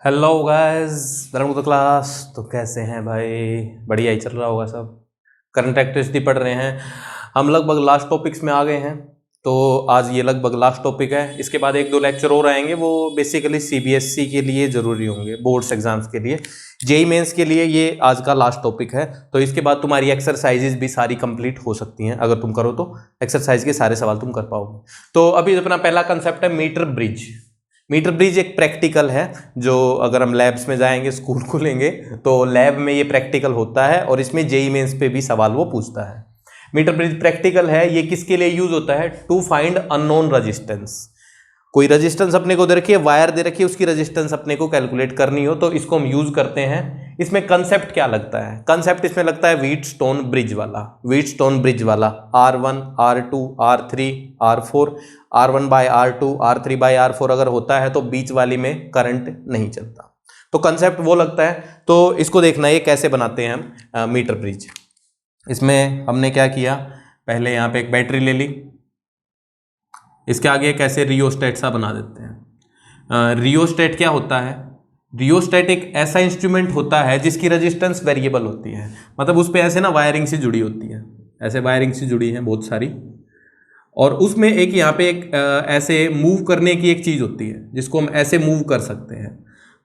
Hello guys, welcome to the class. तो कैसे हैं भाई? बढ़िया ही चल रहा होगा सब। करंट एक्टिविटी पढ़ रहे हैं। हम लगभग लास्ट टॉपिक्स में आ गए हैं। तो आज ये लगभग लास्ट टॉपिक है। इसके बाद एक दो लेक्चर और आएंगे, वो बेसिकली सीबीएसई के लिए ज़रूरी होंगे, बोर्ड्स एग्जाम्स के लिए। जेई मेंस के लिए ये आज का लास्ट टॉपिक है। तो इसके बाद तुम्हारी एक्सरसाइजेज भी सारी कंप्लीट हो सकती हैं। अगर तुम करो तो एक्सरसाइज के सारे सवाल तुम कर पाओगे। तो अभी अपना पहला कंसेप्ट है मीटर ब्रिज। मीटर ब्रिज एक प्रैक्टिकल है, जो अगर हम लैब्स में जाएंगे, स्कूल खोलेंगे तो लैब में ये प्रैक्टिकल होता है और इसमें जेई मेंस पे भी सवाल वो पूछता है। मीटर ब्रिज प्रैक्टिकल है। ये किसके लिए यूज होता है? To find unknown resistance. कोई रेजिस्टेंस अपने को दे रखी है, वायर दे रखी है, उसकी रेजिस्टेंस अपने को कैलकुलेट करनी हो तो इसको हम यूज करते हैं। इसमें कंसेप्ट क्या लगता है? कंसेप्ट इसमें लगता है व्हीटस्टोन ब्रिज वाला। व्हीटस्टोन ब्रिज वाला R1 R2 R3 R4, R1 bye R2 R3 bye R4 अगर होता है तो बीच वाली में करंट नहीं चलता। तो कंसेप्ट वो लगता है। तो इसको देखना ये कैसे बनाते हैं हम मीटर ब्रिज। इसमें हमने क्या किया, पहले यहाँ पे एक बैटरी ले ली, इसके आगे एक ऐसे रियोस्टेट सा बना देते हैं। रियोस्टेट क्या होता है? रियोस्टेट एक ऐसा इंस्ट्रूमेंट होता है जिसकी रेजिस्टेंस वेरिएबल होती है। मतलब उस पर ऐसे ना वायरिंग से जुड़ी होती है, ऐसे वायरिंग से जुड़ी है बहुत सारी। और उसमें एक यहाँ पे एक ऐसे मूव करने की एक चीज़ होती है जिसको हम ऐसे मूव कर सकते हैं।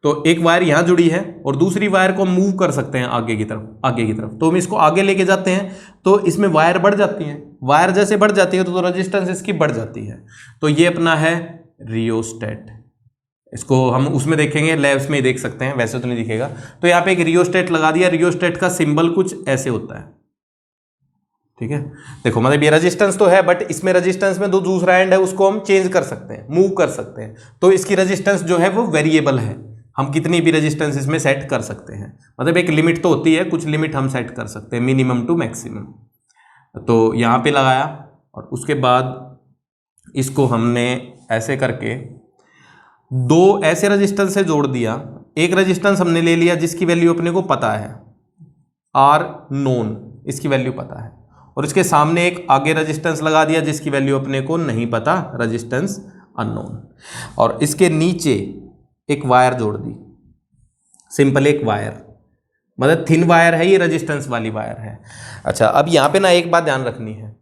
तो एक वायर यहाँ जुड़ी है और दूसरी वायर को हम मूव कर सकते हैं आगे की तरफ, आगे की तरफ। तो हम इसको आगे लेके जाते हैं तो इसमें वायर बढ़ जाती है। वायर जैसे बढ़ जाती है तो रेजिस्टेंस इसकी बढ़ जाती है। तो ये अपना है रियोस्टेट। इसको हम उसमें देखेंगे, लैब्स में ही देख सकते हैं, वैसे तो नहीं दिखेगा। तो यहाँ पे एक रियोस्टेट लगा दिया। रियोस्टेट का सिंबल कुछ ऐसे होता है, ठीक है। देखो मतलब ये रेजिस्टेंस तो है, बट इसमें रेजिस्टेंस में जो दूसरा एंड है उसको हम चेंज कर सकते हैं, मूव कर सकते हैं। तो इसकी रेजिस्टेंस जो है वो वेरिएबल है। हम कितनी भी रेजिस्टेंस इसमें सेट कर सकते हैं। मतलब एक लिमिट तो होती है, कुछ लिमिट हम सेट कर सकते हैं, मिनिमम टू मैक्सिमम। तो यहाँ पे लगाया और उसके बाद इसको हमने ऐसे करके दो ऐसे रेजिस्टेंस से जोड़ दिया। एक रेजिस्टेंस हमने ले लिया जिसकी वैल्यू अपने को पता है, आर नोन, इसकी वैल्यू पता है। और इसके सामने एक आगे रेजिस्टेंस लगा दिया जिसकी वैल्यू अपने को नहीं पता, रेजिस्टेंस अननोन। और इसके नीचे एक वायर जोड़ दी, सिंपल एक वायर, मतलब थिन वायर है, ये रेजिस्टेंस वाली वायर है। अच्छा, अब यहाँ पे ना एक बात ध्यान रखनी है,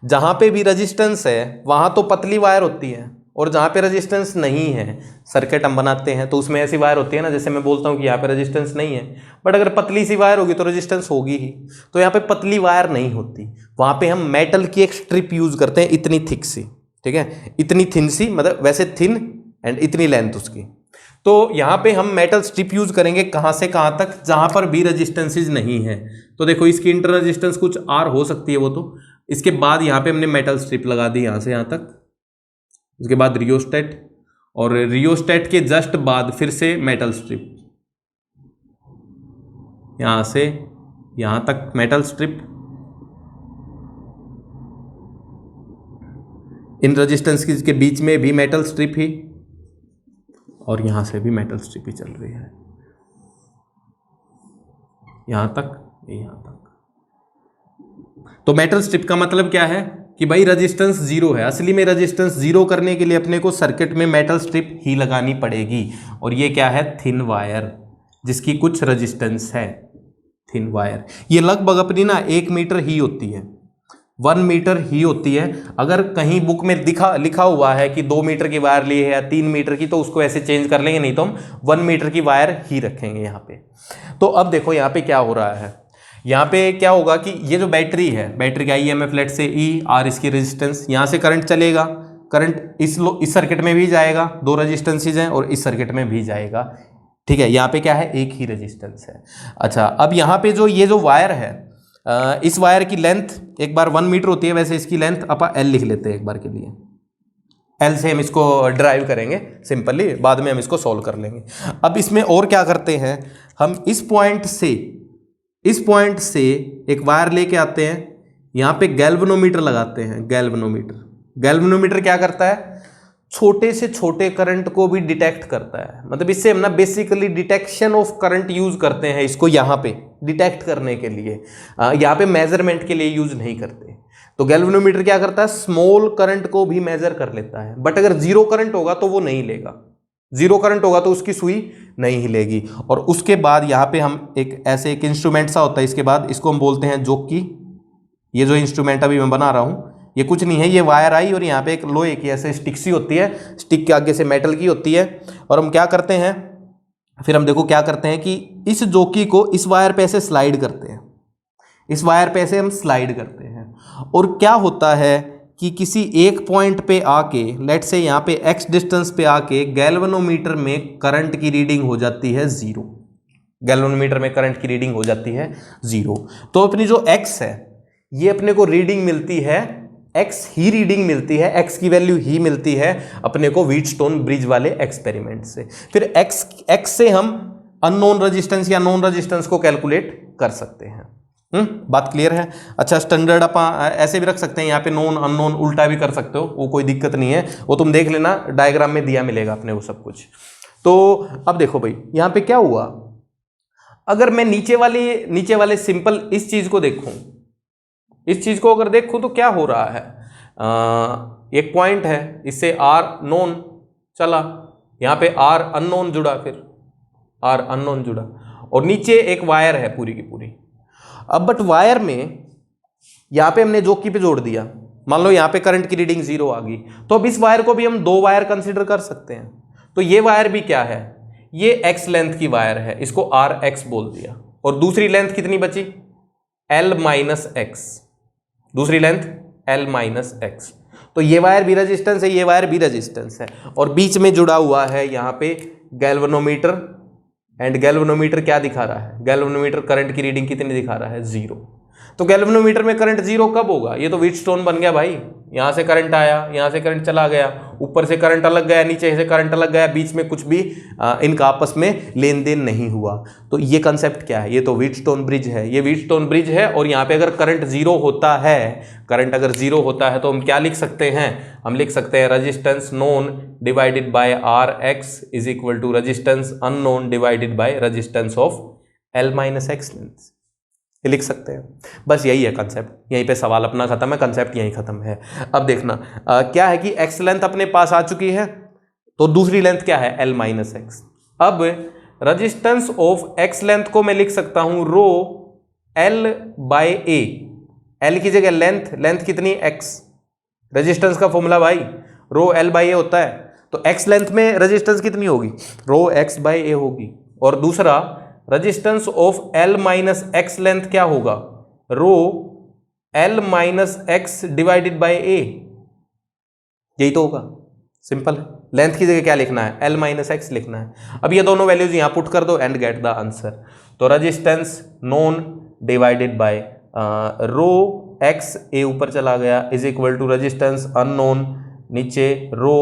जहाँ पे भी रेजिस्टेंस है वहाँ तो पतली वायर होती है, और जहाँ पे रेजिस्टेंस नहीं है, सर्किट हम बनाते हैं तो उसमें ऐसी वायर होती है ना, जैसे मैं बोलता हूँ कि यहाँ पे रेजिस्टेंस नहीं है, बट अगर पतली सी वायर होगी तो रेजिस्टेंस होगी ही। तो यहाँ पे पतली वायर नहीं होती, वहाँ पे हम मेटल की एक स्ट्रिप यूज करते हैं, इतनी थिक सी, ठीक है, इतनी थिन सी, मतलब वैसे थिन एंड इतनी लेंथ उसकी। तो यहाँ पे हम मेटल स्ट्रिप यूज करेंगे, कहाँ से कहाँ तक? जहाँ पर भी रेजिस्टेंसेज नहीं है। तो देखो इसकी इंटर रेजिस्टेंस कुछ आर हो सकती है वो तो। इसके बाद यहाँ पे हमने मेटल स्ट्रिप लगा दी यहाँ से यहाँ तक। उसके बाद रियोस्टेट, और रियोस्टेट के जस्ट बाद फिर से मेटल स्ट्रिप, यहां से यहां तक मेटल स्ट्रिप। इन रेजिस्टेंस के बीच में भी मेटल स्ट्रिप ही, और यहां से भी मेटल स्ट्रिप ही चल रही है, यहां तक, यहां तक। तो मेटल स्ट्रिप का मतलब क्या है कि भाई रेजिस्टेंस जीरो है। असली में रेजिस्टेंस जीरो करने के लिए अपने को सर्किट में मेटल स्ट्रिप ही लगानी पड़ेगी। और ये क्या है? थिन वायर, जिसकी कुछ रेजिस्टेंस है, थिन वायर। ये लगभग अपनी ना 1 मीटर ही होती है, 1 मीटर ही होती है। अगर कहीं बुक में लिखा हुआ है कि 2 मीटर की वायर ली है या 3 मीटर की, तो उसको ऐसे चेंज कर लेंगे, नहीं तो हम 1 मीटर की वायर ही रखेंगे यहाँ पे। तो अब देखो यहाँ पे क्या हो रहा है। यहाँ पे क्या होगा कि ये जो बैटरी है, बैटरी का ईएमएफ लेट से ई, आर इसकी रेजिस्टेंस, यहाँ से करंट चलेगा, करंट इस सर्किट में भी जाएगा, 2 रेजिस्टेंसेज हैं, और इस सर्किट में भी जाएगा, ठीक है। यहाँ पे क्या है? एक ही रेजिस्टेंस है। अच्छा, अब यहाँ पे जो ये जो वायर है, इस वायर की लेंथ एक बार 1 मीटर होती है, वैसे इसकी लेंथ अपन एल लिख लेते हैं एक बार के लिए। एल से हम इसको ड्राइव करेंगे सिंपली, बाद में हम इसको सॉल्व कर लेंगे। अब इसमें और क्या करते हैं, हम इस पॉइंट से एक वायर लेके आते हैं, यहाँ पे गैल्वेनोमीटर लगाते हैं। गैल्वेनोमीटर क्या करता है? छोटे से छोटे करंट को भी डिटेक्ट करता है। मतलब इससे हम ना basically detection of current use करते हैं इसको, यहाँ पे डिटेक्ट करने के लिए, यहाँ पे मेजरमेंट के लिए यूज नहीं करते। तो गैल्वेनोमीटर क्या करता है? स्मॉल करंट को भी मेजर कर लेता है, बट अगर जीरो करंट होगा तो वो नहीं लेगा। जीरो करंट होगा तो उसकी सुई नहीं हिलेगी। और उसके बाद यहाँ पे हम ऐसे एक इंस्ट्रूमेंट सा होता है, इसके बाद इसको हम बोलते हैं जोकी। ये जो इंस्ट्रूमेंट अभी मैं बना रहा हूँ ये कुछ नहीं है, ये वायर आई और यहाँ पे एक लोहे की ऐसे स्टिक सी होती है, स्टिक के आगे से मेटल की होती है। और हम क्या करते हैं, फिर हम देखो क्या करते हैं कि इस जोकी को इस वायर पे ऐसे स्लाइड करते हैं, इस वायर पे ऐसे हम स्लाइड करते हैं। और क्या होता है कि किसी एक पॉइंट पे आके, लेट से यहाँ पे x डिस्टेंस पे आके गैल्वेनोमीटर में करंट की रीडिंग हो जाती है 0। गैल्वेनोमीटर में करंट की रीडिंग हो जाती है 0। तो अपनी जो x है ये अपने को रीडिंग मिलती है, x ही रीडिंग मिलती है, x की वैल्यू ही मिलती है अपने को व्हीटस्टोन ब्रिज वाले एक्सपेरिमेंट से। फिर x से हम अननोन रेजिस्टेंस या नोन रेजिस्टेंस को कैलकुलेट कर सकते हैं। बात क्लियर है? अच्छा, स्टैंडर्ड आप ऐसे भी रख सकते हैं, यहाँ पे नोन अननोन उल्टा भी कर सकते हो, वो कोई दिक्कत नहीं है, वो तुम देख लेना, डायग्राम में दिया मिलेगा अपने वो सब कुछ। तो अब देखो भाई यहाँ पे क्या हुआ, अगर मैं नीचे वाले सिंपल इस चीज को देखूं, इस चीज को अगर देखूं तो क्या हो रहा है, एक पॉइंट है, इससे R नोन चला, यहाँ पे R अननोन जुड़ा, फिर R अननोन जुड़ा, और नीचे एक वायर है पूरी की पूरी। अब बट वायर में यहाँ पे हमने जोकी पे जोड़ दिया, मान लो यहाँ पे करंट की रीडिंग 0 आ गई, तो अब इस वायर को भी हम 2 वायर कंसीडर कर सकते हैं। तो ये वायर भी क्या है, ये x लेंथ की वायर है, इसको RX बोल दिया, और दूसरी लेंथ कितनी बची, L-X, दूसरी लेंथ L-X। तो ये वायर भी रेजिस्टेंस है, ये वायर भी रेजिस्टेंस है, और बीच में जुड़ा हुआ है यहाँ पे गैल्वेनोमीटर। एंड गैल्वेनोमीटर क्या दिखा रहा है, गैल्वेनोमीटर करंट की रीडिंग कितनी दिखा रहा है, 0। तो गैल्वेनोमीटर में करंट 0 कब होगा, ये तो व्हीटस्टोन बन गया भाई, यहाँ से करंट आया, यहाँ से करंट चला गया, ऊपर से करंट अलग गया, नीचे से करंट अलग गया, बीच में कुछ भी इनका आपस में लेन देन नहीं हुआ। तो ये कंसेप्ट क्या है, ये तो व्हीटस्टोन ब्रिज है, ये व्हीटस्टोन ब्रिज है। और यहाँ पे अगर करंट 0 होता है, करंट अगर 0 होता है तो हम क्या लिख सकते हैं, हम लिख सकते हैं resistance known divided by RX is equal to resistance unknown divided by resistance of L-X length, ये लिख सकते हैं। बस यही है कंसेप्ट, यहीं पे सवाल अपना खत्म है, कंसेप्ट यहीं खत्म है। अब देखना क्या है कि x लेंथ अपने पास आ चुकी है, तो दूसरी लेंथ क्या है, L-X। अब रेजिस्टेंस ऑफ x लेंथ को मैं लिख सकता हूं रो L/A, L की जगह लेंथ, लेंथ कितनी, x, रेजिस्टेंस का फॉर्मूला भाई रो L/A होता है, तो x लेंथ में रेजिस्टेंस कितनी होगी, रो x/A होगी। और दूसरा रेजिस्टेंस ऑफ L-X लेंथ क्या होगा, रो L-X डिवाइडेड बाय A, यही तो होगा, सिंपल है। लेंथ की जगह क्या लिखना है, L-X लिखना है। अब ये दोनों वैल्यूज यहां पुट कर दो एंड गेट द आंसर। तो resistance known divided by rho x, A ऊपर चला गया, is equal to resistance unknown, नीचे रो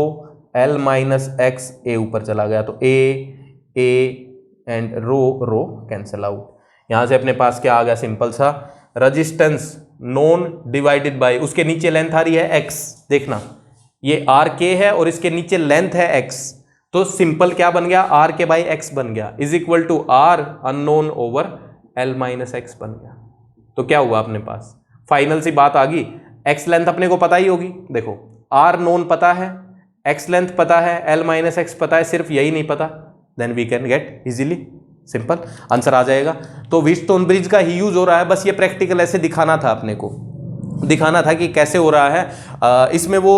L-X, A ऊपर चला गया, तो A and rho cancel out. यहां से अपने पास क्या आ गया, सिंपल सा रेजिस्टेंस नोन डिवाइडेड बाय, उसके नीचे लेंथ आ रही है x, देखना ये RK है और इसके नीचे लेंथ है x, तो सिंपल क्या बन गया, RK बाई x बन गया, इज इक्वल टू R अननोन ओवर L-X बन गया। तो क्या हुआ अपने पास, फाइनल सी बात आ गई, x लेंथ अपने को पता ही होगी, देखो R नोन पता है, x लेंथ पता है, L-X पता है, सिर्फ यही नहीं पता, then we can get easily, simple answer आ जाएगा। तो व्हीटस्टोन ब्रिज का ही यूज हो रहा है, बस ये प्रैक्टिकल ऐसे दिखाना था, अपने को दिखाना था कि कैसे हो रहा है। इसमें वो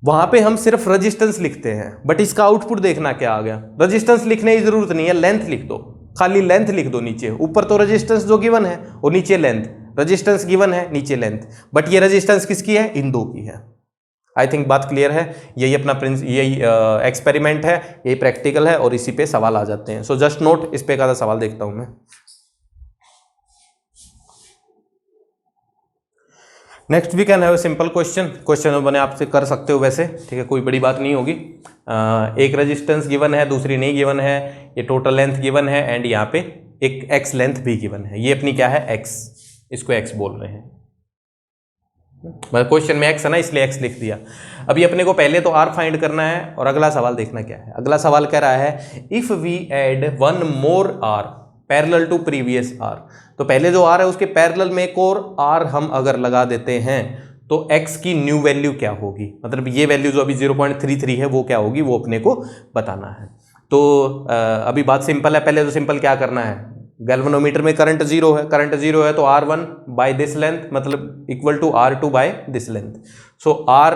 वहां पे हम सिर्फ रेजिस्टेंस लिखते हैं, बट इसका आउटपुट देखना क्या आ गया, रेजिस्टेंस लिखने की जरूरत नहीं है, लेंथ लिख दो, खाली लेंथ लिख दो नीचे, ऊपर तो रेजिस्टेंस जो गिवन है और नीचे लेंथ, रेजिस्टेंस गिवन है नीचे लेंथ, बट ये रेजिस्टेंस किसकी है, इन दो की है। आई थिंक बात क्लियर है, यही अपना यही एक्सपेरिमेंट है, यही प्रैक्टिकल है, और इसी पे सवाल आ जाते हैं। सो जस्ट नोट, इस पे का सवाल देखता हूं मैं। Next we can have simple question बने आपसे कर सकते हो वैसे, ठीक है, कोई बड़ी बात नहीं होगी। एक रेजिस्टेंस गिवन है, दूसरी नहीं गिवन है, ये टोटल लेंथ गिवन है, एंड यहाँ पे एक एक्स लेंथ भी गिवन है, ये अपनी क्या है, एक्स, इसको एक्स बोल रहे हैं, मतलब क्वेश्चन में एक्स है ना, इसलिए एक्स लिख दिया। अभी अपने को पहले तो आर फाइंड करना है, और अगला सवाल देखना क्या है। अगला सवाल कह रहा है if we add one more R parallel to previous R, तो पहले जो आर है उसके पैरेलल में एक और आर हम अगर लगा देते हैं तो x की न्यू वैल्यू क्या होगी, मतलब ये वैल्यू जो अभी 0.33 है वो क्या होगी, वो अपने को बताना है। तो अभी बात सिंपल है, पहले तो सिंपल क्या करना है, गैल्वेनोमीटर में करंट जीरो है, करंट जीरो है तो R1 बाय दिस लेंथ मतलब equal to R2 by this length. So R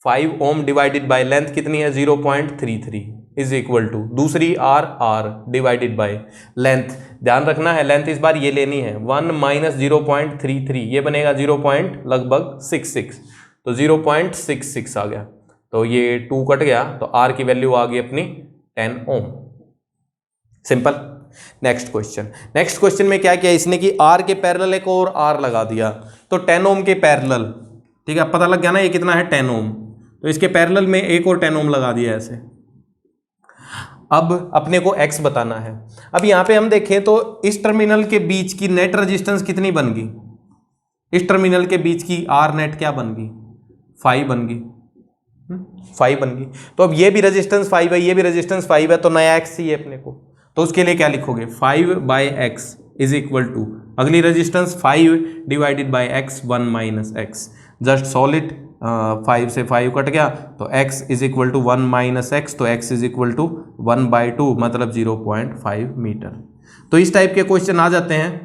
5 ohm divided by length कितनी है 0.33 इज इक्वल टू दूसरी R डिवाइडेड बाय लेंथ, ध्यान रखना है लेंथ इस बार ये लेनी है 1 माइनस 0.33, ये बनेगा 0. लगभग 66, तो 0.66 आ गया, तो ये 2 कट गया तो R की वैल्यू आ गई अपनी 10 ओम। सिंपल। नेक्स्ट क्वेश्चन में क्या किया इसने कि R के पैरेलल एक और R लगा दिया, तो 10 ओम के पैरेलल, ठीक है, पता लग गया ना ये कितना है 10 ओम, तो इसके पैरेलल में एक और 10 ओम लगा दिया ऐसे। अब अपने को x बताना है। अब यहां पे हम देखें तो इस टर्मिनल के बीच की नेट रेजिस्टेंस कितनी बन गई, इस टर्मिनल के बीच की R नेट क्या बन गई 5 बन गई, 5 बन गई। तो अब ये भी रेजिस्टेंस 5 है, ये भी रेजिस्टेंस 5 है, तो नया x चाहिए अपने को, तो उसके लिए क्या लिखोगे 5/x इज इक्वल टू अगली resistance 5 divided by x 1 minus X, just solid 5 से 5 कट गया तो x is equal to 1 minus X, तो x इज इक्वल टू 1/2 मतलब 0.5 मीटर। तो इस टाइप के क्वेश्चन आ जाते हैं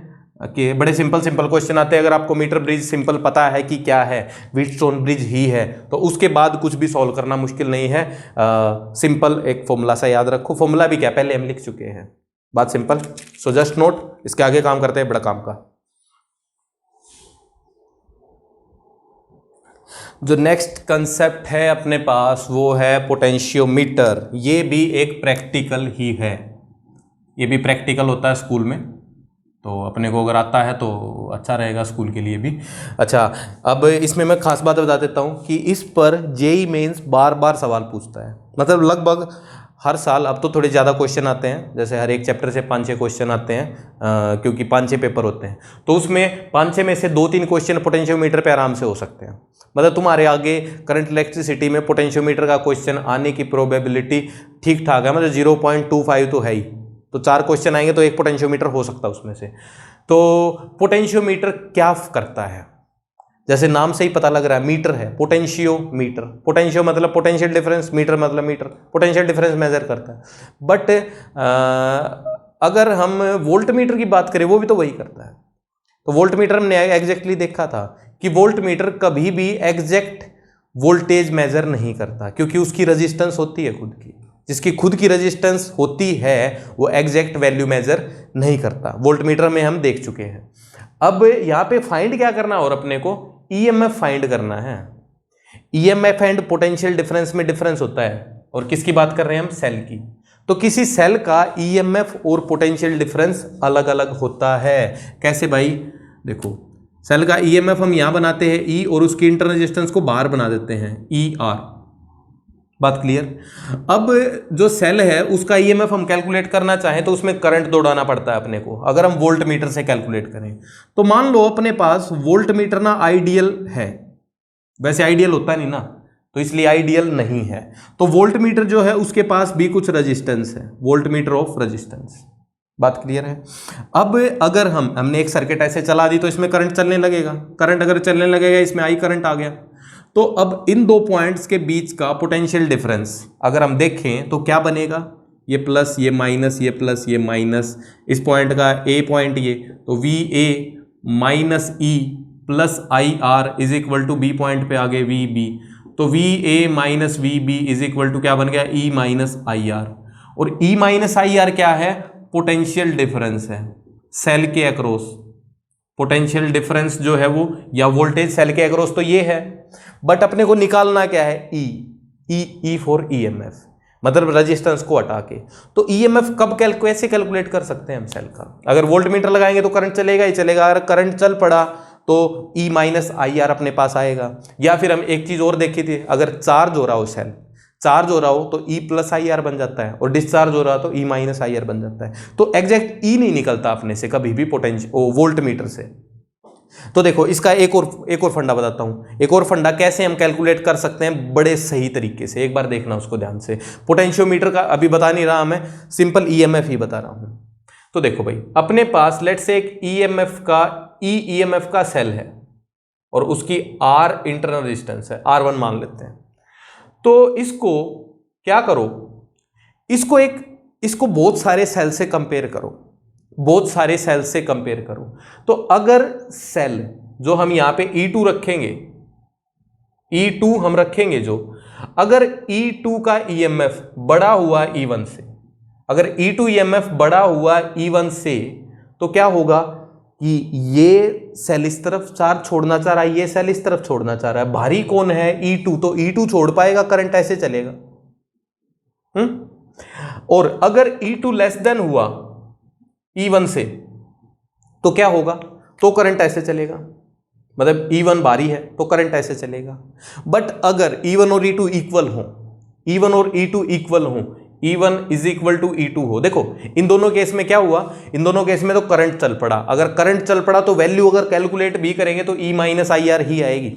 कि बड़े सिंपल क्वेश्चन आते हैं। अगर आपको मीटर ब्रिज सिंपल पता है कि क्या है, व्हीटस्टोन ब्रिज ही है, तो उसके बाद कुछ भी सॉल्व करना मुश्किल नहीं है। सिंपल एक फॉर्मूला सा याद रखो, फॉर्मूला भी क्या पहले हम लिख चुके हैं, बात सिंपल। सो जस्ट नोट, इसके आगे काम करते हैं बड़ा काम का। जो नेक्स्ट कंसेप्ट है अपने पास वो है पोटेंशियोमीटर। ये भी एक प्रैक्टिकल ही है, ये भी प्रैक्टिकल होता है स्कूल में, तो अपने को अगर आता है तो अच्छा रहेगा स्कूल के लिए भी। अच्छा, अब इसमें मैं खास बात बता देता हूँ कि इस पर जेईई मेंस बार बार सवाल पूछता है, मतलब लगभग हर साल। अब तो थोड़े ज़्यादा क्वेश्चन आते हैं, जैसे हर एक चैप्टर से 5-6 क्वेश्चन आते हैं, क्योंकि 5-6 पेपर होते हैं, तो उसमें 5-6 में से 2-3 क्वेश्चन पोटेंशियोमीटर पे आराम से हो सकते हैं। मतलब तुम्हारे आगे करंट इलेक्ट्रिसिटी में पोटेंशियोमीटर का क्वेश्चन आने की प्रोबेबिलिटी ठीक ठाक है, मतलब 0.25 तो है ही, तो 4 क्वेश्चन आएंगे तो एक पोटेंशियोमीटर हो सकता है उसमें से। तो पोटेंशियोमीटर क्या करता है, जैसे नाम से ही पता लग रहा है, मीटर है, पोटेंशियोमीटर, पोटेंशियो मतलब पोटेंशियल डिफरेंस, मीटर मतलब मीटर, पोटेंशियल डिफरेंस मेजर करता है। बट अगर हम वोल्ट मीटर की बात करें वो भी तो वही करता है। तो वोल्ट मीटर हमने एग्जैक्टली देखा था कि वोल्ट मीटर कभी भी एग्जैक्ट वोल्टेज मेजर नहीं करता, क्योंकि उसकी रेजिस्टेंस होती है खुद की, जिसकी खुद की रेजिस्टेंस होती है वो एग्जैक्ट वैल्यू मेजर नहीं करता। वोल्ट मीटर में हम देख चुके हैं। अब यहाँ पे फाइंड क्या करना है, और अपने को ईएमएफ फाइंड करना है। ईएमएफ एंड पोटेंशियल डिफरेंस में डिफरेंस होता है, और किसकी बात कर रहे हैं हम, सेल की। तो किसी सेल का ईएमएफ और पोटेंशियल डिफरेंस अलग अलग होता है। कैसे भाई, देखो सेल का ईएमएफ हम यहां बनाते हैं ई, और उसकी इंटरनल रेजिस्टेंस को बाहर बना देते हैं ई आर, बात क्लियर। अब जो सेल है उसका ईएमएफ हम कैलकुलेट करना चाहें तो उसमें करंट दौड़ाना पड़ता है अपने को। अगर हम वोल्ट मीटर से कैलकुलेट करें तो मान लो अपने पास वोल्ट मीटर ना आइडियल है, वैसे आइडियल होता नहीं ना, तो इसलिए आइडियल नहीं है। तो वोल्ट मीटर जो है उसके पास भी कुछ रेजिस्टेंस है, वोल्ट मीटर ऑफ रेजिस्टेंस, बात क्लियर है। अब अगर हमने एक सर्किट ऐसे चला दी तो इसमें करंट चलने लगेगा, करंट अगर चलने लगेगा इसमें आई करंट आ गया। तो अब इन दो पॉइंट्स के बीच का पोटेंशियल डिफरेंस अगर हम देखें तो क्या बनेगा, ये प्लस ये माइनस, ये प्लस ये माइनस, इस पॉइंट का ए पॉइंट ये, तो V A minus E plus I R is equal to B point पे आगे वी बी, तो V A minus V B is equal to क्या बन गया, ई माइनस आई आर। और ई माइनस आई आर क्या है, पोटेंशियल डिफरेंस है सेल के अक्रॉस। पोटेंशियल डिफरेंस जो है वो, या वोल्टेज सेल के अक्रॉस, तो ये है। बट अपने को निकालना क्या है, ई फॉर ईएमएफ, मतलब रेजिस्टेंस को हटा के। तो ईएमएफ कब कैसे कैलकुलेट कर सकते हैं हम सेल का, अगर वोल्ट मीटर लगाएंगे तो करंट चलेगा ही चलेगा, अगर करंट चल पड़ा तो ई माइनस आई आर अपने पास आएगा। या फिर हम एक चीज और देखी थी, अगर चार्ज हो रहा हो सेल, चार्ज हो रहा हो तो ई प्लस आई आर बन जाता है, और डिस्चार्ज हो रहा हो तो ई माइनस आई आर बन जाता है। तो एग्जैक्ट ई नहीं निकलता अपने से कभी भी पोटेंशियल वोल्ट मीटर से। तो देखो इसका एक और फंडा बताता हूं, एक और फंडा कैसे हम कैलकुलेट कर सकते हैं बड़े सही तरीके से, एक बार देखना उसको ध्यान से। पोटेंशियोमीटर का अभी बता नहीं रहा मैं, सिंपल ईएमएफ ही बता रहा हूं। तो देखो भाई, अपने पास लेट से एक ईएमएफ का ईएमएफ का सेल है, और उसकी R इंटरनल रेजिस्टेंस है, R1 मान लेते हैं। तो इसको क्या करो, इसको बहुत सारे सेल से कंपेयर करो, बहुत सारे सेल से कंपेयर करो। तो अगर सेल जो हम यहां पे E2 रखेंगे, E2 हम रखेंगे, जो अगर E2 का EMF बड़ा हुआ E1 से, अगर E2 EMF बड़ा हुआ E1 से, तो क्या होगा कि ये सेल इस तरफ चार्ज छोड़ना चाह रहा है, ये सेल इस तरफ छोड़ना चाह रहा है। भारी कौन है? E2, तो E2 छोड़ पाएगा, करंट ऐसे चलेगा। और अगर E2 लेस देन हुआ E1 से, तो क्या होगा? तो करंट ऐसे चलेगा, मतलब E1 भारी है तो करंट ऐसे चलेगा। बट अगर E1 और E2 इक्वल हो, E1 और E2 इक्वल हो, E1 is equal to E2 हो, देखो इन दोनों केस में क्या हुआ, इन दोनों केस में तो करंट चल पड़ा। अगर करंट चल पड़ा तो वैल्यू अगर कैलकुलेट भी करेंगे तो E माइनस आई आर ही आएगी,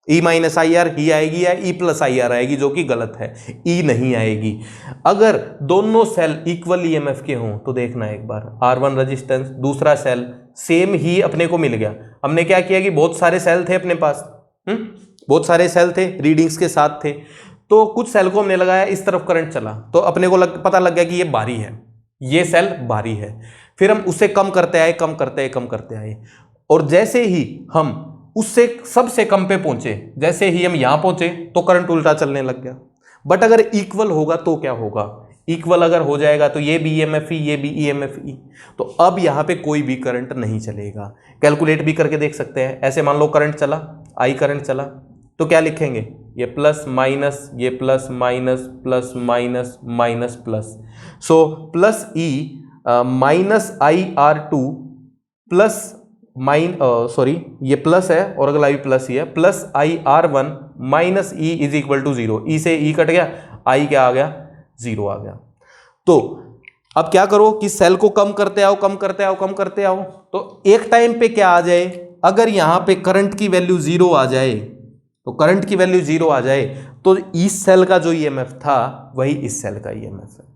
E माइनस आई आर ही आएगी या E प्लस आई आर आएगी, जो कि गलत है, E नहीं आएगी। अगर दोनों सेल इक्वल EMF के हों तो देखना एक बार, R1 रेजिस्टेंस, दूसरा सेल सेम ही अपने को मिल गया। हमने क्या किया कि बहुत सारे सेल थे अपने पास, बहुत सारे सेल थे, रीडिंग्स के साथ थे, तो कुछ सेल को हमने लगाया, इस तरफ करंट चला तो अपने को पता लग गया कि ये भारी है, ये सेल भारी है। फिर हम उससे कम करते आए, कम करते आए, और जैसे ही हम उससे सबसे कम पे पहुंचे, जैसे ही हम यहां पहुंचे तो करंट उल्टा चलने लग गया। बट अगर इक्वल होगा तो क्या होगा? इक्वल अगर हो जाएगा तो ये भी EMF ही, ये भी EMF ही, तो अब यहां पे कोई भी करंट नहीं चलेगा। कैलकुलेट भी करके देख सकते हैं। ऐसे मान लो करंट चला, I करंट चला, तो क्या लिखेंगे? ये प्लस माइनस, ये plus minus, plus minus, minus plus, so plus E minus IR2 plus sorry ये प्लस है और अगला भी प्लस ही है, plus IR1 minus E is equal to 0। E से E कट गया, I क्या आ गया? 0 आ गया। तो अब क्या करो कि सेल को कम करते आओ, कम करते आओ, कम करते आओ, तो एक टाइम पे क्या आ जाए, अगर यहां पे करंट की वैल्यू 0 आ जाए, तो करंट की वैल्यू 0 आ जाए तो इस सेल का जो EMF था वही इस सेल का EMF है।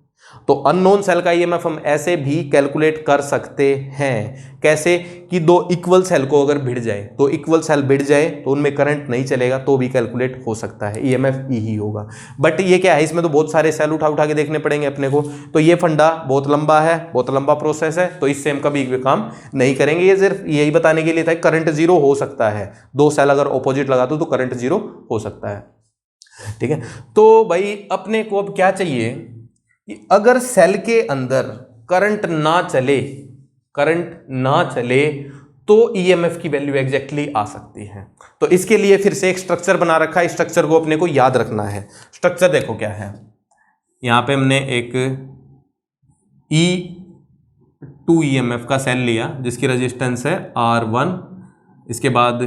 तो अननोन सेल का EMF हम ऐसे भी कैलकुलेट कर सकते हैं। कैसे? कि दो इक्वल सेल को अगर भिड़ जाए, तो इक्वल सेल भिड़ जाए तो उनमें करंट नहीं चलेगा, तो भी कैलकुलेट हो सकता है, EMF E ही होगा। बट ये क्या है, इसमें तो बहुत सारे सेल उठा के देखने पड़ेंगे अपने को, तो ये फंडा बहुत लंबा है, बहुत लंबा प्रोसेस है, तो इससे हम कभी भी काम नहीं करेंगे। ये सिर्फ यही बताने के लिए था करंट 0 हो सकता है, दो सेल अगर ऑपोजिट लगा दो तो करंट 0 हो सकता है। ठीक है, तो भाई अपने को अब क्या चाहिए कि अगर सेल के अंदर करंट ना चले तो EMF की वैल्यू एग्जैक्टली आ सकती है। तो इसके लिए फिर से एक स्ट्रक्चर बना रखा है, इस स्ट्रक्चर को अपने को याद रखना है। स्ट्रक्चर देखो क्या है, यहां पे हमने एक E2 EMF का सेल लिया जिसकी रेजिस्टेंस है R1। इसके बाद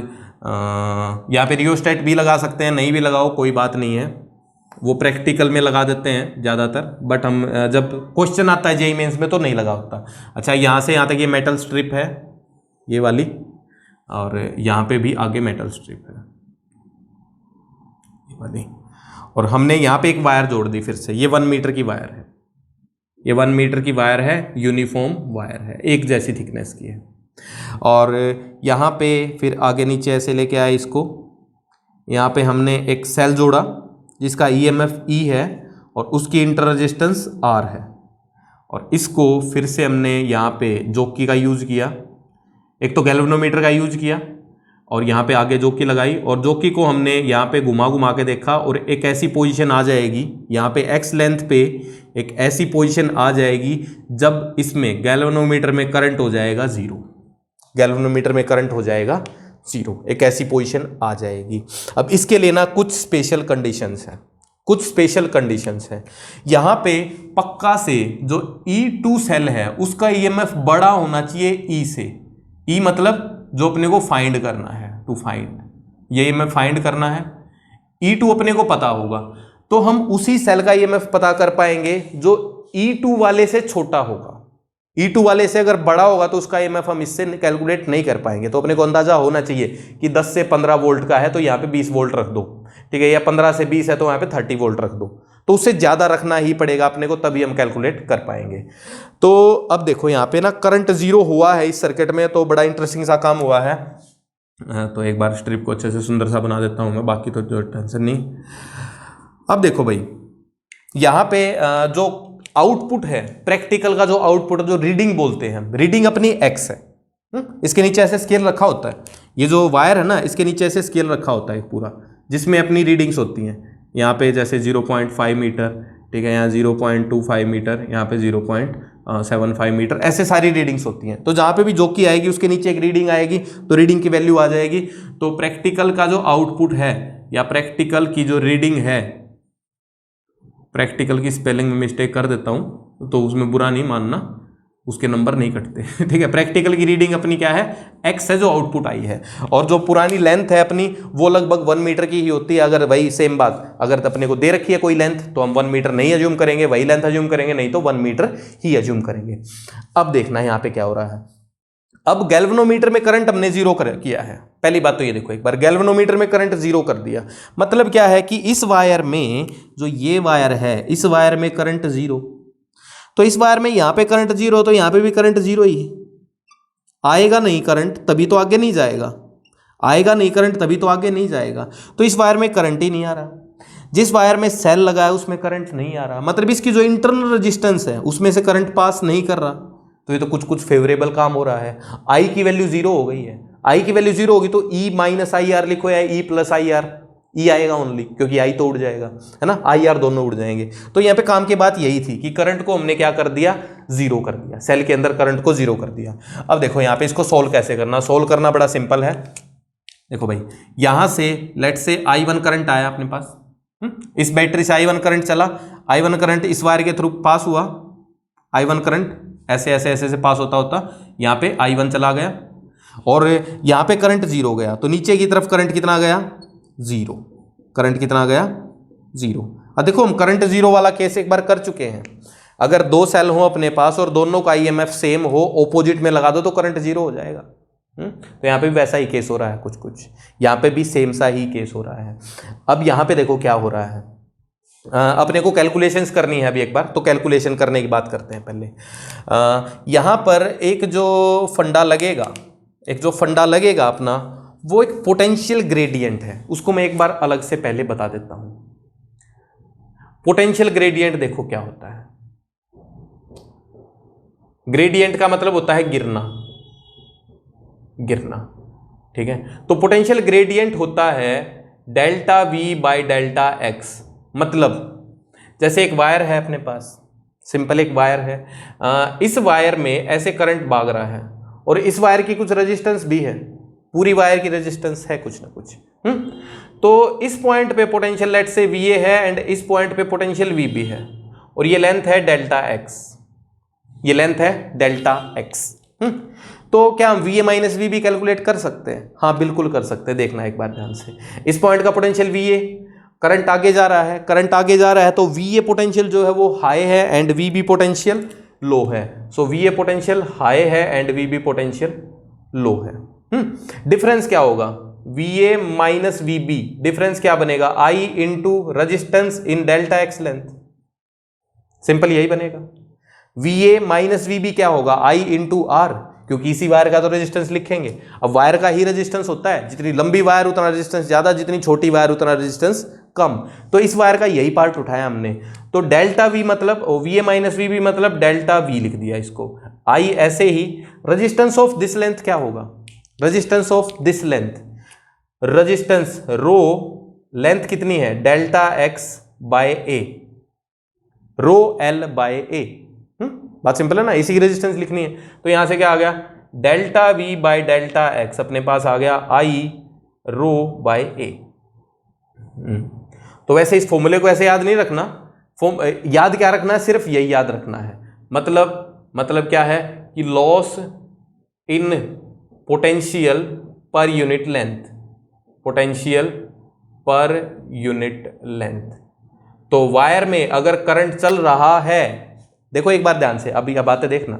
यहाँ पे रियोस्टेट भी लगा सकते हैं, नहीं भी लगाओ कोई बात नहीं है, वो प्रैक्टिकल में लगा देते हैं ज़्यादातर, बट हम जब क्वेश्चन आता है JEE मेंस में तो नहीं लगा होता। अच्छा, यहाँ से यहाँ तक ये मेटल स्ट्रिप है, ये वाली, और यहाँ पे भी आगे मेटल स्ट्रिप है, ये वाली, और हमने यहाँ पे एक वायर जोड़ दी फिर से, ये 1 मीटर की वायर है, ये 1 मीटर की वायर है, यूनिफॉर्म वायर है, एक जैसी थिकनेस की है। और यहाँ पे फिर आगे नीचे ऐसे लेके आए इसको, यहाँ पे हमने एक सेल जोड़ा जिसका EMF E है और उसकी इंटर रेजिस्टेंस R है, और इसको फिर से हमने यहाँ पे जॉकी का यूज़ किया, एक तो गैल्वेनोमीटर का यूज किया और यहाँ पे आगे जॉकी लगाई, और जॉकी को हमने यहाँ पे घुमा के देखा और एक ऐसी पोजीशन आ जाएगी, यहाँ पे X लेंथ पे एक ऐसी पोजीशन आ जाएगी जब इसमें गैल्वेनोमीटर में करंट हो जाएगा 0, गैल्वेनोमीटर में करंट हो जाएगा 0, एक ऐसी पोजीशन आ जाएगी। अब इसके लिए ना कुछ स्पेशल कंडीशंस हैं, कुछ स्पेशल कंडीशंस हैं। यहाँ पे पक्का से जो E2 सेल है उसका EMF बड़ा होना चाहिए E से, E मतलब जो अपने को फाइंड करना है, टू फाइंड, ये EMF फाइंड करना है, E2 अपने को पता होगा, तो हम उसी सेल का EMF पता कर पाएंगे जो E2 वाले से छोटा होगा। E2 वाले से अगर बड़ा होगा तो उसका EMF हम इससे कैलकुलेट नहीं कर पाएंगे। तो अपने को अंदाजा होना चाहिए कि 10 से 15 वोल्ट का है तो यहाँ पे 20 वोल्ट रख दो, ठीक है, या 15 से 20 है तो यहाँ पे 30 वोल्ट रख दो, तो उससे ज़्यादा रखना ही पड़ेगा अपने को, तभी हम कैलकुलेट कर पाएंगे। तो अब देखो यहाँ पे ना करंट 0 हुआ है इस सर्किट में, तो बड़ा इंटरेस्टिंग सा काम हुआ है। तो एक बार स्ट्रिप को अच्छे से सुंदर सा बना देता हूँ मैं, बाकी तो जो टेंशन नहीं। अब देखो भाई, यहाँ पे जो आउटपुट है प्रैक्टिकल का, जो आउटपुट जो रीडिंग बोलते हैं, रीडिंग अपनी एक्स है। इसके नीचे ऐसे स्केल रखा होता है, ये जो वायर है ना इसके नीचे ऐसे स्केल रखा होता है पूरा, जिसमें अपनी रीडिंग्स होती हैं। यहाँ पे जैसे 0.5 मीटर, ठीक है, यहाँ 0.25 मीटर, यहाँ पे 0.75 मीटर, ऐसे सारी रीडिंग्स होती हैं। तो जहाँ पे भी जोकी आएगी उसके नीचे एक रीडिंग आएगी, तो रीडिंग की वैल्यू आ जाएगी। तो प्रैक्टिकल का जो आउटपुट है या प्रैक्टिकल की जो रीडिंग है, प्रैक्टिकल की स्पेलिंग में मिस्टेक कर देता हूँ तो उसमें बुरा नहीं मानना, उसके नंबर नहीं कटते ठीक है। प्रैक्टिकल की रीडिंग अपनी क्या है, एक्स है जो आउटपुट आई है, और जो पुरानी लेंथ है अपनी वो लगभग 1 मीटर की ही होती है। अगर वही सेम बात अगर अपने को दे रखी है कोई लेंथ तो हम 1 मीटर नहीं अज्यूम करेंगे, वही लेंथ अज्यूम करेंगे, नहीं तो 1 मीटर ही अज्यूम करेंगे। अब देखना है यहाँ पे क्या हो रहा है। अब गैल्वेनोमीटर में करंट हमने जीरो किया है। पहली बात तो ये देखो, एक बार गैल्वेनोमीटर में करंट जीरो कर दिया, मतलब क्या है कि इस वायर में, जो ये वायर है, इस वायर में करंट जीरो, तो इस वायर में यहाँ पे करंट जीरो, तो यहाँ पे भी करंट जीरो ही आएगा। नहीं करंट तभी तो आगे नहीं जाएगा, आएगा नहीं करंट तभी तो आगे नहीं जाएगा। तो इस वायर में करंट ही नहीं आ रहा। जिस वायर में सेल लगा है उसमें करंट नहीं आ रहा, मतलब इसकी जो इंटरनल रेजिस्टेंस है उसमें से करंट पास नहीं कर रहा। तो ये तो कुछ कुछ फेवरेबल काम हो रहा है। आई की वैल्यू जीरो हो गई है, आई की वैल्यू जीरो होगी तो ई माइनस आई आर लिखो या ई प्लस आई आर, ई आएगा ओनली, क्योंकि आई तो उड़ जाएगा, है ना, आई आर दोनों उड़ जाएंगे। तो यहाँ पे काम की बात यही थी कि करंट को हमने क्या कर दिया, जीरो कर दिया, सेल के अंदर करंट को जीरो कर दिया। अब देखो यहाँ पे इसको सोल्व कैसे करना, सोल्व करना बड़ा सिंपल है। देखो भाई, यहां से लेट से I1 करंट आया अपने पास, इस बैटरी से I1 करंट चला, I1 करंट इस वायर के थ्रू पास हुआ, I1 करंट ऐसे ऐसे ऐसे से पास होता होता यहाँ पे I1 चला गया, और यहाँ पे करंट जीरो गया, तो नीचे की तरफ करंट कितना गया, जीरो। करंट कितना गया, जीरो। अब देखो हम करंट जीरो वाला केस एक बार कर चुके हैं। अगर दो सेल हो अपने पास और दोनों का IMF सेम हो, ऑपोजिट में लगा दो तो करंट जीरो हो जाएगा। तो यहाँ पे भी वैसा ही केस हो रहा है, कुछ कुछ यहाँ पे भी सेम सा ही केस हो रहा है। अब यहाँ पे देखो क्या हो रहा है, अपने को कैलकुलेशंस करनी है अभी एक बार, तो कैलकुलेशन करने की बात करते हैं पहले। यहाँ पर एक जो फंडा लगेगा, एक जो फंडा लगेगा अपना, वो एक पोटेंशियल ग्रेडियंट है, उसको मैं एक बार अलग से पहले बता देता हूं। पोटेंशियल ग्रेडियंट देखो क्या होता है, ग्रेडियंट का मतलब होता है गिरना, गिरना, ठीक है। तो पोटेंशियल ग्रेडियंट होता है delta we by delta x. मतलब जैसे एक वायर है अपने पास, सिंपल एक वायर है, इस वायर में ऐसे करंट भाग रहा है और इस वायर की कुछ रेजिस्टेंस भी है, पूरी वायर की रेजिस्टेंस है कुछ ना कुछ। तो इस पॉइंट पे पोटेंशियल लेट से VA है एंड इस पॉइंट पे पोटेंशियल VB है, और ये लेंथ है डेल्टा एक्स, ये लेंथ है डेल्टा एक्स। तो क्या हम VA माइनस VB कैलकुलेट कर सकते हैं? हाँ बिल्कुल कर सकते हैं। देखना एक बार ध्यान से, इस पॉइंट का पोटेंशियल VA, करंट आगे जा रहा है, करंट आगे जा रहा है, तो VA पोटेंशियल जो है वो हाई है एंड VB पोटेंशियल लो है। सो VA पोटेंशियल हाई है एंड VB पोटेंशियल लो है। डिफरेंस क्या होगा, VA माइनस VB, डिफरेंस क्या बनेगा, I into resistance in delta x length, simple यही बनेगा। VA माइनस VB क्या होगा, I इंटू R, क्योंकि इसी वायर का तो रेजिस्टेंस लिखेंगे। अब वायर का ही रेजिस्टेंस होता है, जितनी लंबी वायर उतना रेजिस्टेंस ज्यादा, जितनी छोटी वायर उतना रेजिस्टेंस कम। तो इस वायर का यही पार्ट उठाया हमने, तो डेल्टा V मतलब VA माइनस VB मतलब डेल्टा V लिख दिया इसको। I ऐसे ही रेजिस्टेंस ऑफ दिस लेंथ क्या होगा, resistance of this length, resistance rho, length कितनी है, delta X by A, rho L by A. बात सिंपल है ना, इसी की रेजिस्टेंस लिखनी है। तो यहां से क्या आ गया, delta we by delta x अपने पास आ गया आई रो बाय ए। तो वैसे इस फॉर्मूले को ऐसे याद नहीं रखना, याद क्या रखना है, सिर्फ यही याद रखना है। मतलब क्या है कि loss in potential per unit length, potential per unit length. तो वायर में अगर करंट चल रहा है, देखो एक बार ध्यान से, अभी अब बातें देखना,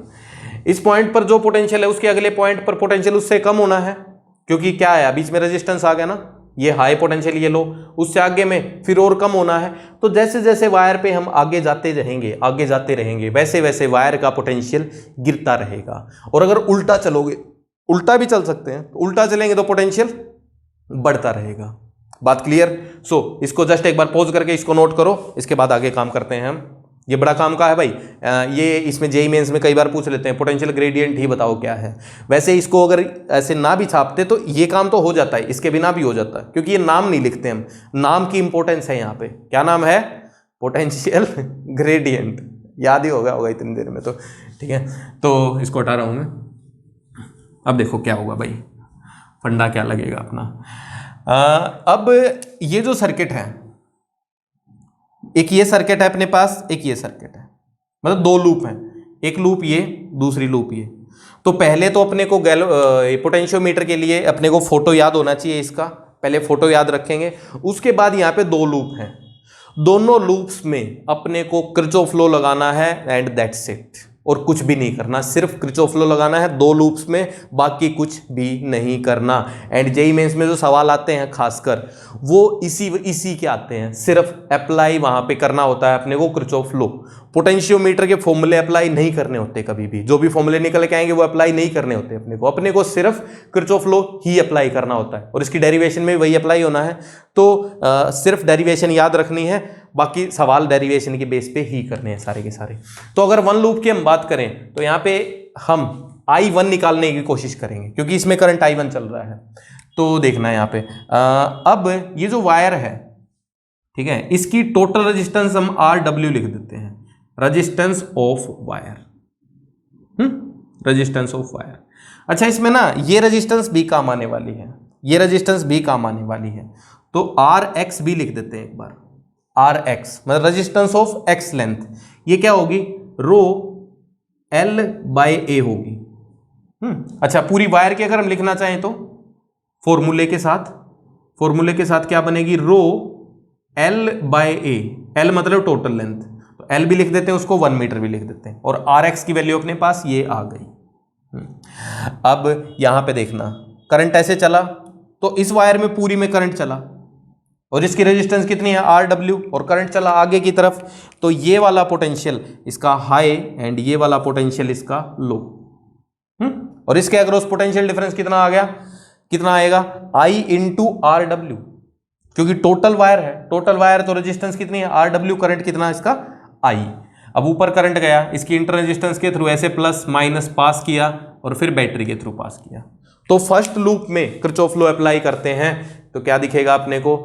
इस पॉइंट पर जो पोटेंशियल है उसके अगले पॉइंट पर पोटेंशियल उससे कम होना है, क्योंकि क्या आया बीच में रेजिस्टेंस आ गया ना, ये हाई पोटेंशियल ये लो, उससे आगे में फिर और कम होना है। तो जैसे जैसे वायर पे हम आगे जाते रहेंगे वैसे वैसे वायर का पोटेंशियल गिरता रहेगा। और अगर उल्टा चलोगे उल्टा भी चल सकते हैं, उल्टा चलेंगे तो पोटेंशियल बढ़ता रहेगा। बात क्लियर? सो इसको जस्ट एक बार पॉज करके इसको नोट करो, इसके बाद आगे काम करते हैं हम। ये बड़ा काम का है भाई, ये इसमें जेईई मेंस में कई बार पूछ लेते हैं पोटेंशियल ग्रेडियंट ही बताओ क्या है। वैसे इसको अगर ऐसे ना भी छापते तो ये काम तो हो जाता है, इसके बिना भी हो जाता है, क्योंकि ये नाम नहीं लिखते हम, नाम की इंपॉर्टेंस है यहाँ पे। क्या नाम है? Potential gradient. याद ही होगा इतनी देर में तो, ठीक है। तो इसको हटा रहा हूँ मैं। अब देखो क्या होगा भाई, फंडा क्या लगेगा अपना। अब ये जो सर्किट है, एक ये सर्किट है अपने पास, एक ये सर्किट है, मतलब दो लूप हैं, एक लूप ये, दूसरी लूप ये। तो पहले तो अपने को पोटेंशियोमीटर के लिए अपने को फोटो याद होना चाहिए इसका, पहले फोटो याद रखेंगे। उसके बाद यहाँ पे दो लूप हैं, दोनों लूप्स में अपने को किरचॉफ लॉ लगाना है एंड दैट्स इट, और कुछ भी नहीं करना, सिर्फ किरचॉफ लॉ लगाना है दो लूप्स में, बाकी कुछ भी नहीं करना। एंड जेईई मेंस में जो सवाल आते हैं खासकर वो इसी के आते हैं, सिर्फ अप्लाई वहां पे करना होता है अपने को किरचॉफ लॉ। पोटेंशियोमीटर के फॉर्मूले अप्लाई नहीं करने होते कभी भी, जो भी फॉर्मूले निकल के आएंगे वो अप्लाई नहीं करने होते अपने को सिर्फ किरचॉफ लॉ ही अप्लाई करना होता है, और इसकी डेरिवेशन में वही अप्लाई होना है। तो सिर्फ डेरिवेशन याद रखनी है, बाकी सवाल डेरिवेशन के बेस पे ही करने हैं सारे के सारे। तो अगर वन लूप की हम बात करें तो यहाँ पे हम I1 निकालने की कोशिश करेंगे, क्योंकि इसमें करंट I1 चल रहा है। तो देखना है यहाँ पे, अब ये जो वायर है, ठीक है, इसकी टोटल रेजिस्टेंस हम RW लिख देते हैं, resistance of wire, resistance of wire. अच्छा, इसमें ना ये रेजिस्टेंस भी काम आने वाली है, ये रेजिस्टेंस भी काम आने वाली है, तो RX भी लिख देते हैं एक बार, RX मतलब रेजिस्टेंस ऑफ X लेंथ। ये क्या होगी? रो L/A होगी। अच्छा, पूरी वायर की अगर हम लिखना चाहें तो फॉर्मूले के साथ क्या बनेगी? रो L/A, L मतलब टोटल लेंथ, तो L भी लिख देते हैं उसको, 1 मीटर भी लिख देते हैं, और RX की वैल्यू अपने पास ये आ गई। अब यहां पे देखना, करंट ऐसे चला तो इस वायर में पूरी में करंट चला, और इसकी रेजिस्टेंस कितनी है? RW, और करंट चला आगे की तरफ, तो ये वाला पोटेंशियल इसका हाई एंड ये वाला पोटेंशियल इसका लो। और इसके अक्रॉस पोटेंशियल डिफरेंस कितना आ गया? कितना आएगा? I इंटू RW, क्योंकि टोटल वायर है, टोटल वायर तो रेजिस्टेंस कितनी है? RW, करंट कितना है इसका? I। अब ऊपर करंट गया, इसकी इंटर रेजिस्टेंस के थ्रू ऐसे प्लस माइनस पास किया, और फिर बैटरी के थ्रू पास किया। तो फर्स्ट लूप में किरचॉफ लॉ अप्लाई करते हैं, तो क्या दिखेगा अपने को?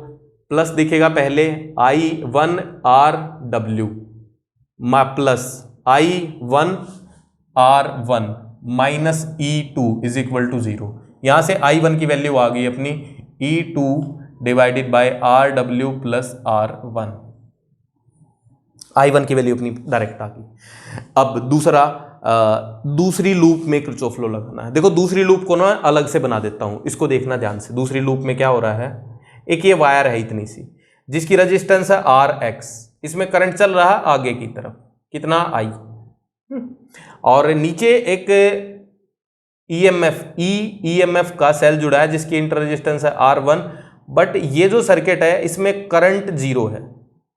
प्लस दिखेगा पहले I1 RW plus I1 R1 minus E2 is equal to 0। यहां से I1 की वैल्यू आ गई अपनी E2 divided by RW plus R1, I1 की वैल्यू अपनी डायरेक्ट आ गई। अब दूसरी लूप में किरचॉफ लॉ लगाना है। देखो दूसरी लूप को ना अलग से बना देता हूं, इसको देखना ध्यान से। दूसरी लूप में क्या हो रहा है? एक ये वायर है इतनी सी, जिसकी रेजिस्टेंस है RX, इसमें करंट चल रहा है आगे की तरफ, कितना? I, और नीचे एक EMF का सेल जुड़ा है जिसकी इंटर रेजिस्टेंस है R1, बट ये जो सर्किट है इसमें करंट 0 है।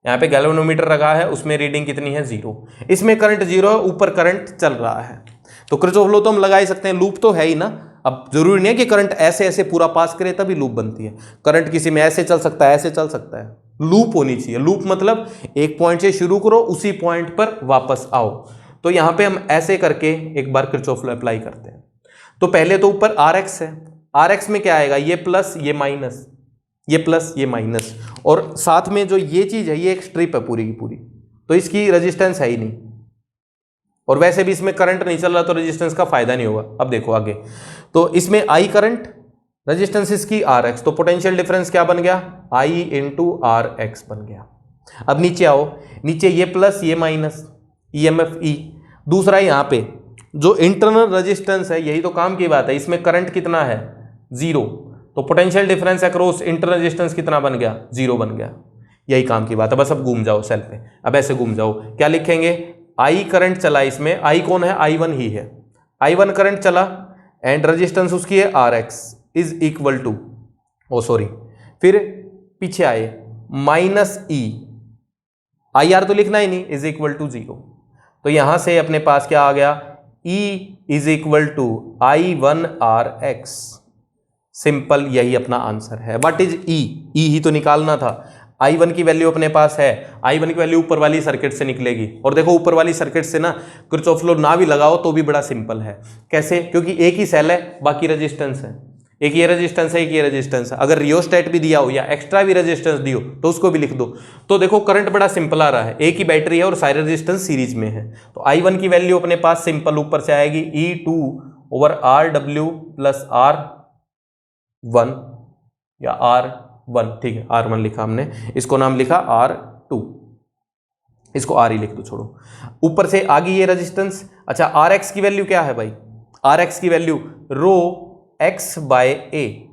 यहाँ पे गैल्वेनोमीटर रखा है, उसमें रीडिंग कितनी है? 0। इसमें करंट 0 है, ऊपर करंट चल रहा है, तो किरचॉफ लॉ तो हम लगा ही सकते हैं, लूप तो है ही ना। अब जरूरी नहीं है कि करंट ऐसे ऐसे पूरा पास करे तभी लूप बनती है, करंट किसी में ऐसे चल सकता है, ऐसे चल सकता है, लूप होनी चाहिए। लूप मतलब एक पॉइंट से शुरू करो, उसी पॉइंट पर वापस आओ। तो यहां पे हम ऐसे करके एक बार किरचॉफ लॉ अप्लाई करते हैं। तो पहले तो ऊपर RX है, RX में क्या आएगा? ये प्लस ये माइनस, ये प्लस ये माइनस, और साथ में जो ये चीज है ये एक स्ट्रिप है पूरी की पूरी, तो इसकी रेजिस्टेंस है ही नहीं, और वैसे भी इसमें करंट नहीं चल रहा तो रेजिस्टेंस का फायदा नहीं होगा। अब देखो आगे, तो इसमें I करंट, रेजिस्टेंस इसकी RX, तो पोटेंशियल डिफरेंस क्या बन गया? I इंटू RX बन गया। अब नीचे आओ, नीचे ये प्लस ये माइनस, EMF E। दूसरा यहां पे जो इंटरनल रेजिस्टेंस है, यही तो काम की बात है, इसमें करंट कितना है? 0, तो potential difference across internal resistance कितना बन गया? 0 बन गया। यही काम की बात है, बस अब घूम जाओ सेल पे, अब ऐसे घूम जाओ, क्या लिखेंगे? I करंट चला, इसमें I कौन है? I1 ही है, I1 करंट चला एंड रेजिस्टेंस उसकी है RX is equal to, oh sorry, फिर पीछे आए माइनस E, IR तो लिखना ही नहीं, इज इक्वल टू 0। तो यहां से अपने पास क्या आ गया? E is equal to I1RX। Simple, यही अपना आंसर है। What is E? E ही तो निकालना था। I1 की वैल्यू अपने पास है, I1 की वैल्यू ऊपर वाली सर्किट से निकलेगी। और देखो ऊपर वाली सर्किट से ना किरचॉफ लॉ ना भी लगाओ तो भी बड़ा सिंपल है। कैसे? क्योंकि एक ही सेल है, बाकी रेजिस्टेंस है, एक ये रेजिस्टेंस है, एक ये रेजिस्टेंस है। अगर रियोस्टेट भी दिया हो या एक्स्ट्रा भी रेजिस्टेंस दियो तो उसको भी लिख दो। तो देखो करंट बड़ा सिंपल आ रहा है, एक ही बैटरी है और सारे रेजिस्टेंस सीरीज में है। तो I1 की वैल्यू अपने पास सिंपल ऊपर से आएगी E2/RW प्लस R1 या R1, ठीक है R1 लिखा हमने, इसको नाम लिखा R2, इसको R ही लिख दो, छोड़ो। ऊपर से आ गई ये रेजिस्टेंस। अच्छा RX की वैल्यू क्या है भाई? RX की value row X bye A,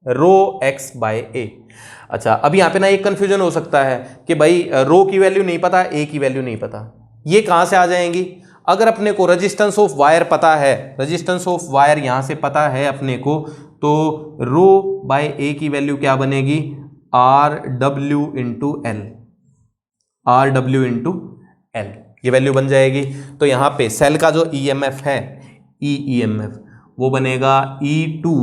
row X bye ए। अच्छा अब यहाँ पे ना एक कंफ्यूजन हो सकता है कि भाई रो की वैल्यू नहीं पता, ए की वैल्यू नहीं पता, ये कहाँ से आ जाएंगी? अगर अपने को रेजिस्टेंस ऑफ वायर पता है, रेजिस्टेंस ऑफ वायर यहाँ से पता है अपने को, तो रो बाय ए की वैल्यू क्या बनेगी? RW into L, RW into L, ये वैल्यू बन जाएगी। तो यहाँ पे सेल का जो EMF है, EMF, वो बनेगा E2/RW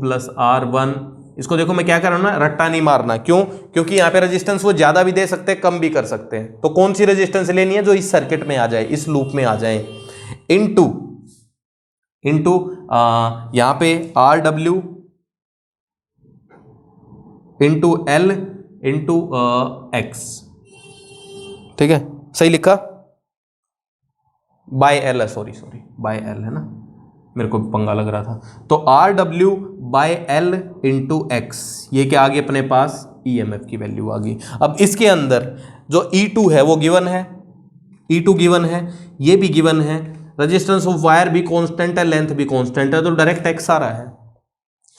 प्लस R1। इसको देखो मैं क्या कर रहा हूं ना, रट्टा नहीं मारना। क्यों? क्योंकि यहाँ पे रेजिस्टेंस वो ज्यादा भी दे सकते हैं, कम भी कर सकते हैं। तो कौन सी रेजिस्टेंस लेनी है? जो इस सर्किट में आ जाए, इस लूप में आ जाए। इंटू यहाँ पे RW into L into X, ठीक है सही लिखा? बाय एल है, सॉरी बाय एल है ना, मेरे को पंगा लग रहा था। तो RW by L into x, ये क्या आ गई अपने पास? EMF की वैल्यू आ गई। अब इसके अंदर जो E2 है वो गिवन है, E2 गिवन है, ये भी गिवन है, रेजिस्टेंस ऑफ वायर भी कांस्टेंट है, लेंथ भी कांस्टेंट है, तो डायरेक्ट X आ रहा है,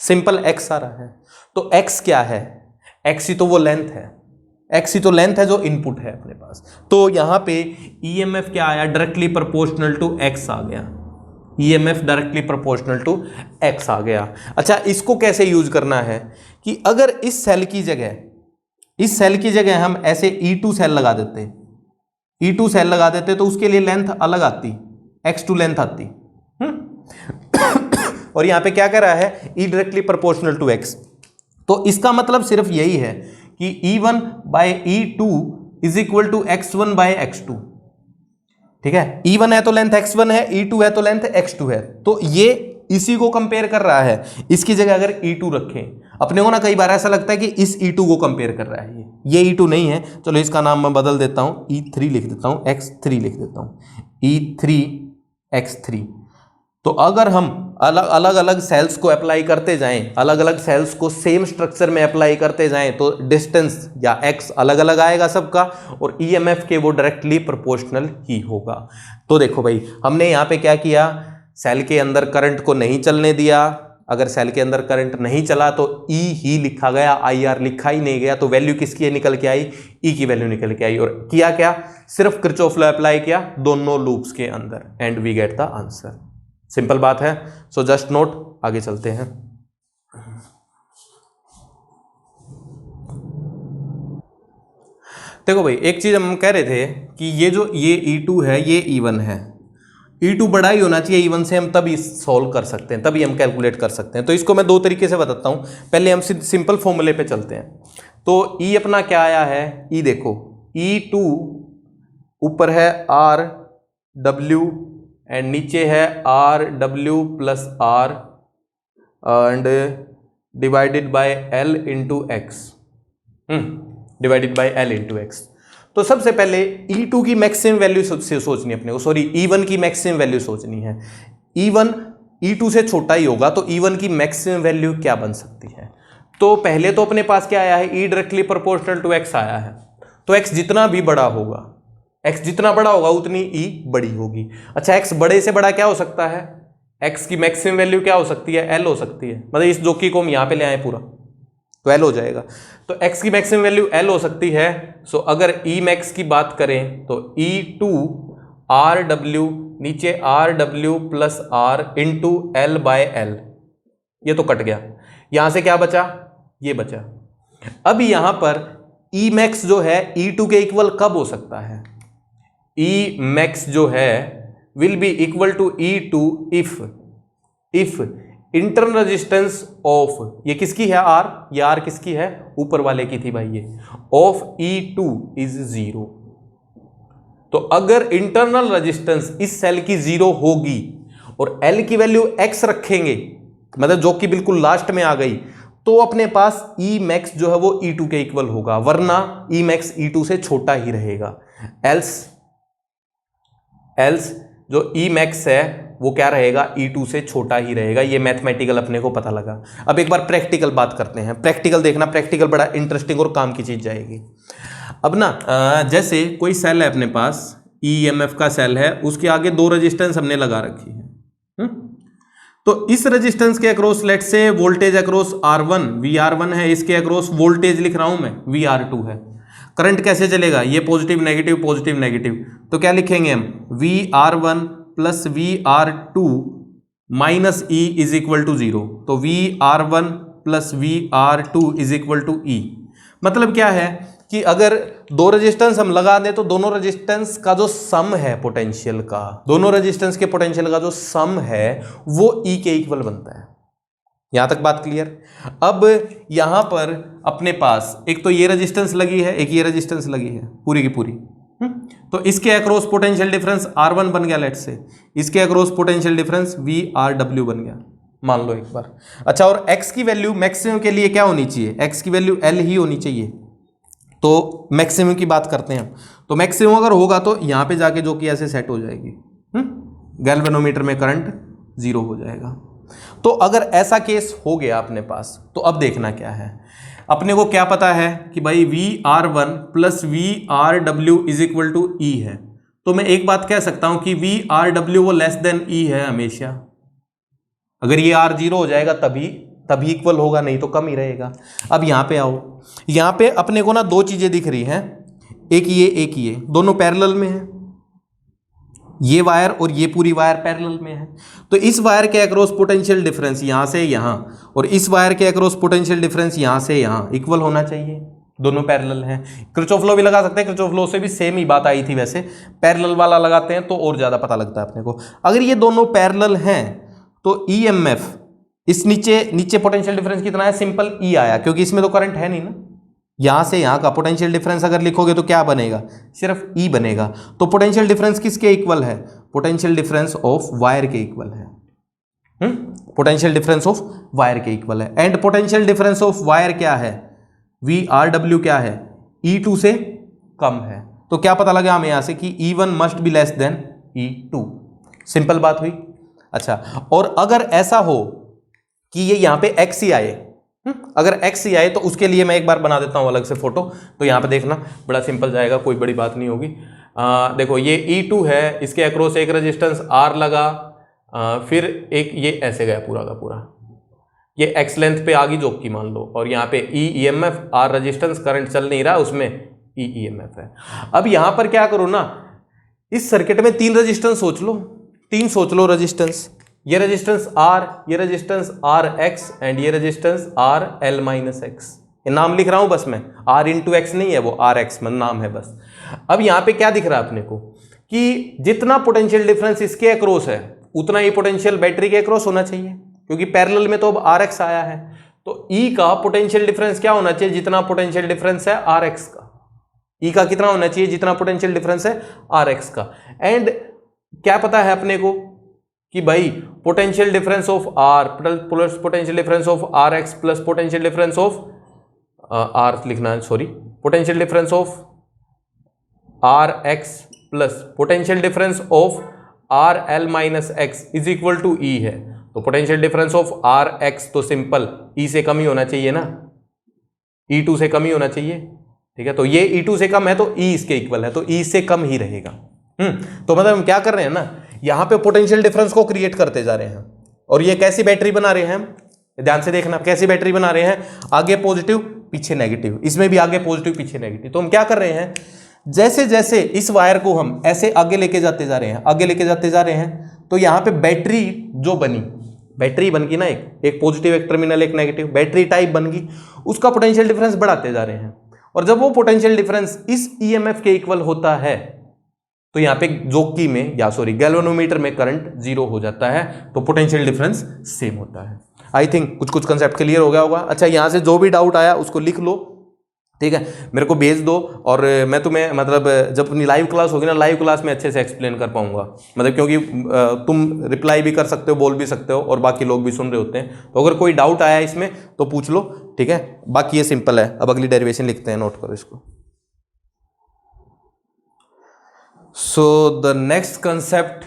सिंपल X आ रहा है। तो X क्या है? X ही तो वो लेंथ है, X ही तो लेंथ है जो इनपुट है अपने पास। तो यहां पे EMF क्या आया? डायरेक्टली प्रोपोर्शनल टू X आ गया, EMF directly proportional to X आ गया। अच्छा इसको कैसे यूज करना है कि अगर इस सेल की जगह हम ऐसे E2 सेल लगा देते, E2 सेल लगा देते तो उसके लिए लेंथ अलग आती, X2 लेंथ आती। और यहां पे क्या कर रहा है? E directly proportional to X। तो इसका मतलब सिर्फ यही है कि E1 by E2 is equal to X1 by X2, ठीक है? E1 है तो लेंथ X1 है, E2 है तो लेंथ X2 है। तो ये इसी को कंपेयर कर रहा है। इसकी जगह अगर E2 रखें, अपने को ना कई बार ऐसा लगता है कि इस E2 को कंपेयर कर रहा है, ये E2 नहीं है। चलो इसका नाम मैं बदल देता हूं, E3 लिख देता हूं, X3 लिख देता हूं, E3 X3। तो अगर हम अलग अलग सेल्स को अप्लाई करते जाएं, अलग अलग सेल्स को सेम स्ट्रक्चर में अप्लाई करते जाएं, तो डिस्टेंस या X अलग अलग आएगा सबका, और EMF के वो डायरेक्टली प्रोपोर्शनल ही होगा। तो देखो भाई हमने यहाँ पे क्या किया, सेल के अंदर करंट को नहीं चलने दिया। अगर सेल के अंदर करंट नहीं चला तो E ही लिखा गया, IR लिखा ही नहीं गया। तो वैल्यू किसकी निकल के आई? E की वैल्यू निकल के आई। और किया क्या? सिर्फ किरचॉफ लॉ अप्लाई किया दोनों लूप्स के अंदर, and we get the answer. Simple बात है। सो जस्ट नोट, आगे चलते हैं। देखो भाई एक चीज हम कह रहे थे कि ये जो ये E2 है ये E1 है, E2 बड़ा ही होना चाहिए E1 से, हम तभी सॉल्व कर सकते हैं, तभी हम कैलकुलेट कर सकते हैं। तो इसको मैं दो तरीके से बताता हूं। पहले हम सिंपल फॉर्मूले पे चलते हैं। तो E अपना क्या आया है? E देखो, E2 ऊपर है RW एंड नीचे है RW plus R and divided by L into X, divided by L into X। तो सबसे पहले E2 की मैक्सिमम वैल्यू से सोचनी है अपने को, सॉरी E1 की मैक्सिमम वैल्यू सोचनी है। E1 E2 से छोटा ही होगा, तो E1 की मैक्सिमम वैल्यू क्या बन सकती है? तो पहले तो अपने पास क्या आया है? E directly proportional to X आया है। तो X जितना भी बड़ा होगा, X जितना बड़ा होगा उतनी E बड़ी होगी। अच्छा X बड़े से बड़ा क्या हो सकता है? X की मैक्सिमम वैल्यू क्या हो सकती है? L हो सकती है। मतलब इस जोकी को हम यहाँ पे ले आए पूरा तो L हो जाएगा। तो X की मैक्सिमम वैल्यू L हो सकती है। सो अगर E मैक्स की बात करें तो E2 RW नीचे RW plus R into L by L, ये तो कट गया। यहां से क्या बचा? ये बचा। अब यहां पर E मैक्स जो है E2 के इक्वल कब हो सकता है? E मैक्स जो है will be equal to E2 if internal resistance of, ये किसकी है R, ये R किसकी है, ऊपर वाले की थी भाई ये, ऑफ E2 इज 0। तो अगर इंटरनल रेजिस्टेंस इस सेल की 0 होगी और L की वैल्यू X रखेंगे, मतलब जो कि बिल्कुल लास्ट में आ गई, तो अपने पास E मैक्स जो है वो E2 के इक्वल होगा, वरना E मैक्स E2 से छोटा ही रहेगा। एल्स जो E मैक्स है वो क्या रहेगा, E2 से छोटा ही रहेगा। ये मैथमेटिकल अपने को पता लगा। अब एक बार प्रैक्टिकल बात करते हैं। प्रैक्टिकल देखना, प्रैक्टिकल बड़ा इंटरेस्टिंग और काम की चीज जाएगी। अब ना जैसे कोई सेल है अपने पास, EMF का सेल है, उसके आगे 2 रेजिस्टेंस हमने लगा रखी है। तो इस रेजिस्टेंस के अक्रॉस लेट से वोल्टेज अक्रॉस R1 VR1 है, इसके अक्रॉस वोल्टेज लिख रहा हूं मैं VR2 है। करंट कैसे चलेगा, ये पॉजिटिव नेगेटिव, तो क्या लिखेंगे हम, VR1 plus VR2 minus E is equal to 0। तो VR1 plus VR2 is equal to E। मतलब क्या है कि अगर 2 रेजिस्टेंस हम लगा दें तो दोनों रेजिस्टेंस का जो सम है पोटेंशियल का, दोनों रेजिस्टेंस के पोटेंशियल का जो सम है वो E के इक्वल बनता है। यहां तक बात क्लियर। अब यहां पर अपने पास एक तो ये रेजिस्टेंस लगी है, एक ये रेजिस्टेंस लगी है पूरी की पूरी। तो इसके अक्रॉस पोटेंशियल डिफरेंस R1 बन गया लेट से, इसके अक्रॉस पोटेंशियल डिफरेंस VRW बन गया, मान लो एक बार। अच्छा, और X की वैल्यू मैक्सिमम के लिए क्या होनी चाहिए, X की वैल्यू L ही होनी चाहिए। तो मैक्सिमम की बात करते हैं हम, तो मैक्सिमम अगर होगा तो यहां पे जाके जो कि ऐसे सेट हो जाएगी, गैल्वेनोमीटर में करंट 0 हो जाएगा। तो अगर ऐसा केस हो गया अपने पास, तो अब देखना क्या है, अपने को क्या पता है कि भाई VR1 plus VRW is equal to E है। तो मैं एक बात कह सकता हूं कि VRW वो लेस देन E है हमेशा। अगर ये R 0 हो जाएगा तभी इक्वल होगा, नहीं तो कम ही रहेगा। अब यहां पे आओ, यहां पे अपने को ना 2 चीजें दिख रही हैं, एक ये, दोनों पैरेलल में है, ये वायर और ये पूरी वायर पैरेलल में है। तो इस वायर के अक्रॉस पोटेंशियल डिफरेंस यहां से यहां और इस वायर के अक्रॉस पोटेंशियल डिफरेंस यहां से यहां इक्वल होना चाहिए, दोनों पैरेलल हैं। किरचॉफ लॉ भी लगा सकते हैं, किरचॉफ लॉ से भी सेम ही बात आई थी वैसे, पैरेलल वाला लगाते हैं तो और ज्यादा पता लगता है अपने को। अगर ये दोनों पैरेलल हैं तो EMF इस नीचे पोटेंशियल डिफरेंस कितना है, सिंपल E आया, क्योंकि इसमें तो करंट है नहीं ना। यहां से यहां का पोटेंशियल डिफरेंस अगर लिखोगे तो क्या बनेगा, सिर्फ E बनेगा। तो पोटेंशियल डिफरेंस किसके इक्वल है, पोटेंशियल डिफरेंस ऑफ वायर के इक्वल है। पोटेंशियल डिफरेंस ऑफ वायर के इक्वल है। And potential difference of wire क्या है, VRW क्या है, E2 से कम है। तो क्या पता लगा हमें यहां से कि E1 must be less than E2। Simple बात हुई। अच्छा, और अगर ऐसा हो कि ये यहां पे X ही आए, अगर X ही आए तो उसके लिए मैं एक बार बना देता हूं अलग से फोटो। तो यहां पे देखना बड़ा सिंपल जाएगा, कोई बड़ी बात नहीं होगी। देखो ये E2 है, इसके अक्रॉस एक रेजिस्टेंस R लगा, फिर एक ये ऐसे गया पूरा का पूरा, ये X लेंथ पे आ गई जो की मान लो, और यहाँ पे E EMF, R resistance, current चल नहीं रहा उसमें, E EMF है। अब यहां पर क्या करो ना, इस सर्किट में 3 रेजिस्टेंस सोच लो, 3 सोच लो रेजिस्टेंस, ये रेजिस्टेंस R, ये रेजिस्टेंस RX एंड ये रेजिस्टेंस RL-X। ये नाम लिख रहा हूं बस मैं, R इंटू X नहीं है वो, RX नाम है बस। अब यहां पे क्या दिख रहा है अपने को कि जितना पोटेंशियल डिफरेंस इसके अक्रॉस है उतना ही पोटेंशियल बैटरी के अक्रॉस होना चाहिए, क्योंकि पैरेलल में तो अब RX आया है। तो E का पोटेंशियल डिफरेंस क्या होना चाहिए, जितना पोटेंशियल डिफरेंस है RX का। E का कितना होना चाहिए, जितना पोटेंशियल डिफरेंस है RX का। एंड क्या पता है अपने को कि भाई potential difference of R plus potential difference of RX plus potential difference of R लिखना है, sorry, potential difference of RX plus potential difference of RL-X is equal to E है। तो पोटेंशियल डिफरेंस ऑफ RX तो simple E से कम ही होना चाहिए ना, E2 से कम ही होना चाहिए, ठीक है। तो ये E2 से कम है तो E इसके इक्वल है, तो E से कम ही रहेगा। तो मतलब हम क्या कर रहे हैं ना, यहां पे पोटेंशियल डिफरेंस को क्रिएट करते जा रहे हैं। और ये कैसी बैटरी बना रहे हैं हम, ध्यान से देखना, कैसी बैटरी बना रहे हैं, आगे पॉजिटिव पीछे नेगेटिव, इसमें भी आगे पॉजिटिव पीछे नेगेटिव। तो हम क्या कर रहे हैं, जैसे जैसे इस वायर को हम ऐसे आगे लेके जाते जा रहे हैं, आगे लेके जाते जा रहे हैं, तो यहां पे बैटरी जो बनी, बैटरी बन गई ना, एक पॉजिटिव एक टर्मिनल एक नेगेटिव, बैटरी टाइप बन गई, उसका पोटेंशियल डिफरेंस बढ़ाते जा रहे हैं। और जब वो पोटेंशियल डिफरेंस इस EMF के इक्वल होता है तो यहाँ पे जोकी में या सॉरी गैल्वेनोमीटर में करंट जीरो हो जाता है, तो पोटेंशियल डिफरेंस सेम होता है। आई थिंक कुछ कुछ कंसेप्ट क्लियर हो गया होगा। अच्छा, यहाँ से जो भी डाउट आया उसको लिख लो, ठीक है, मेरे को भेज दो, और मैं तुम्हें मतलब जब अपनी लाइव क्लास होगी ना, लाइव क्लास में अच्छे से एक्सप्लेन कर पाऊंगा, मतलब क्योंकि तुम रिप्लाई भी कर सकते हो, बोल भी सकते हो, और बाकी लोग भी सुन रहे होते हैं, तो अगर कोई डाउट आया इसमें तो पूछ लो, ठीक है। बाकी ये सिंपल है। अब अगली डेरिवेशन लिखते हैं, नोट करो इसको। So the next concept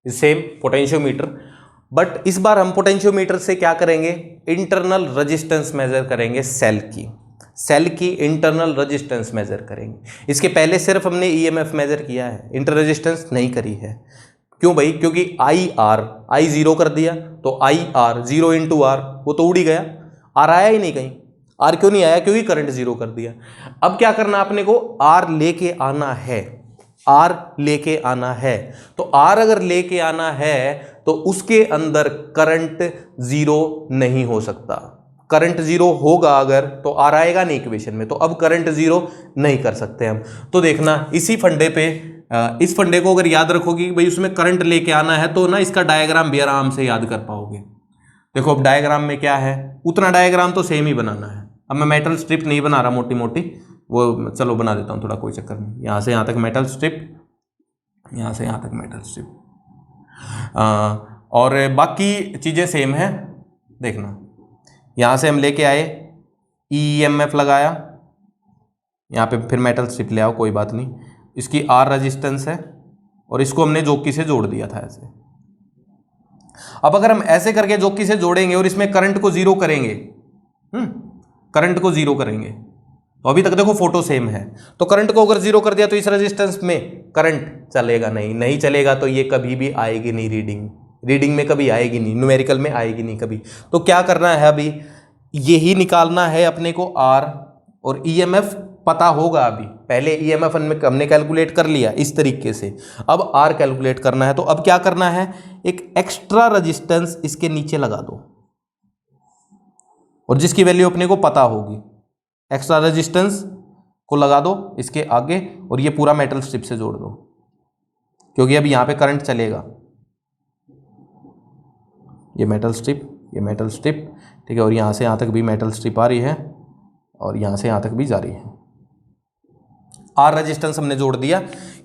is same, potentiometer, but इस बार हम पोटेंशियोमीटर से क्या करेंगे, इंटरनल रेजिस्टेंस मेजर करेंगे, सेल की इंटरनल रेजिस्टेंस मेजर करेंगे। इसके पहले सिर्फ हमने ईएमएफ मेजर किया है, इंटर रेजिस्टेंस नहीं करी है। क्यों भाई? क्योंकि आई जीरो कर दिया, तो I R zero into R, वो तो उड़ ही गया, आर आया ही नहीं कहीं। आर क्यों नहीं आया? क्योंकि करंट जीरो कर दिया। अब क्या करना अपने को, आर लेके आना है, आर लेके आना है। तो आर अगर लेके आना है तो उसके अंदर करंट जीरो नहीं हो सकता। करंट जीरो होगा अगर, तो आर आएगा नहीं इक्वेशन में, तो अब करंट जीरो नहीं कर सकते हम। तो देखना इसी फंडे पे, इस फंडे को अगर याद रखोगी भाई उसमें करंट लेके आना है, तो ना इसका डायग्राम भी आराम से याद कर पाओगे। देखो अब डायग्राम में क्या है, उतना डायग्राम तो सेम ही बनाना है। अब मैं मेटल स्ट्रिप नहीं बना रहा मोटी मोटी, वो चलो बना देता हूँ, थोड़ा कोई चक्कर नहीं। यहाँ से यहाँ तक मेटल स्ट्रिप, यहाँ से यहाँ तक मेटल स्ट्रिप, और बाकी चीज़ें सेम है। देखना यहाँ से हम लेके आए, ईएमएफ लगाया, यहाँ पे फिर मेटल स्ट्रिप ले आओ, कोई बात नहीं, इसकी आर रेजिस्टेंस है, और इसको हमने जोकी से जोड़ दिया था ऐसे। अब अगर हम ऐसे करके जोकी से जोड़ेंगे और इसमें करंट को जीरो करेंगे, करंट को जीरो करेंगे, तो अभी तक देखो फोटो सेम है, तो करंट को अगर जीरो कर दिया तो इस रेजिस्टेंस में करंट चलेगा नहीं चलेगा, तो ये कभी भी आएगी नहीं रीडिंग में कभी आएगी नहीं, न्यूमेरिकल में आएगी नहीं कभी। तो क्या करना है, अभी यही निकालना है अपने को आर, और ईएमएफ पता होगा। अभी पहले ईएमएफ हमने कैलकुलेट कर लिया इस तरीके से, अब आर कैलकुलेट करना है। तो अब क्या करना है, एक एक्स्ट्रा रेजिस्टेंस इसके नीचे लगा दो, और जिसकी वैल्यू अपने को पता होगी, एक्स्ट्रा रेजिस्टेंस को लगा दो इसके आगे, और ये पूरा मेटल स्ट्रिप से जोड़ दो, क्योंकि अब यहां पे करंट चलेगा। ये मेटल स्ट्रिप, ठीक है, और यहां से यहां तक भी मेटल स्ट्रिप आ रही है, और यहां से यहां तक भी जा रही है। आर रेजिस्टेंस हमने जोड़ दिया,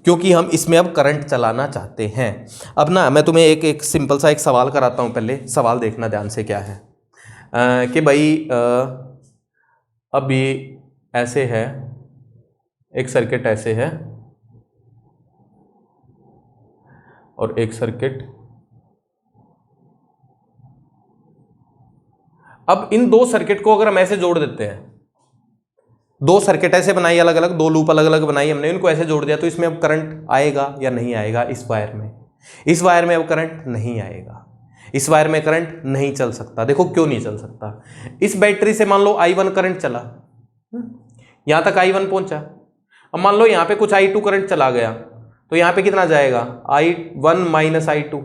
क्योंकि हम इसमें अब करंट चलाना चाहते हैं। अब ना मैं तुम्हें एक सिंपल सा एक सवाल कराता हूं, पहले सवाल देखना ध्यान से क्या है, कि भाई अभी ऐसे है, एक सर्किट ऐसे है, और एक सर्किट, अब इन दो सर्किट को अगर हम ऐसे जोड़ देते हैं, दो सर्किट ऐसे बनाई अलग अलग, दो लूप अलग अलग बनाई हमने, इनको ऐसे जोड़ दिया, तो इसमें अब करंट आएगा या नहीं आएगा? इस वायर में अब करंट नहीं आएगा, इस वायर में करंट नहीं चल सकता। देखो क्यों नहीं चल सकता, इस बैटरी से मान लो I1 करंट चला, यहां तक I1 पहुंचा, अब मान लो यहां पे कुछ I2 करंट चला गया, तो यहां पे कितना जाएगा, I1 माइनस I2,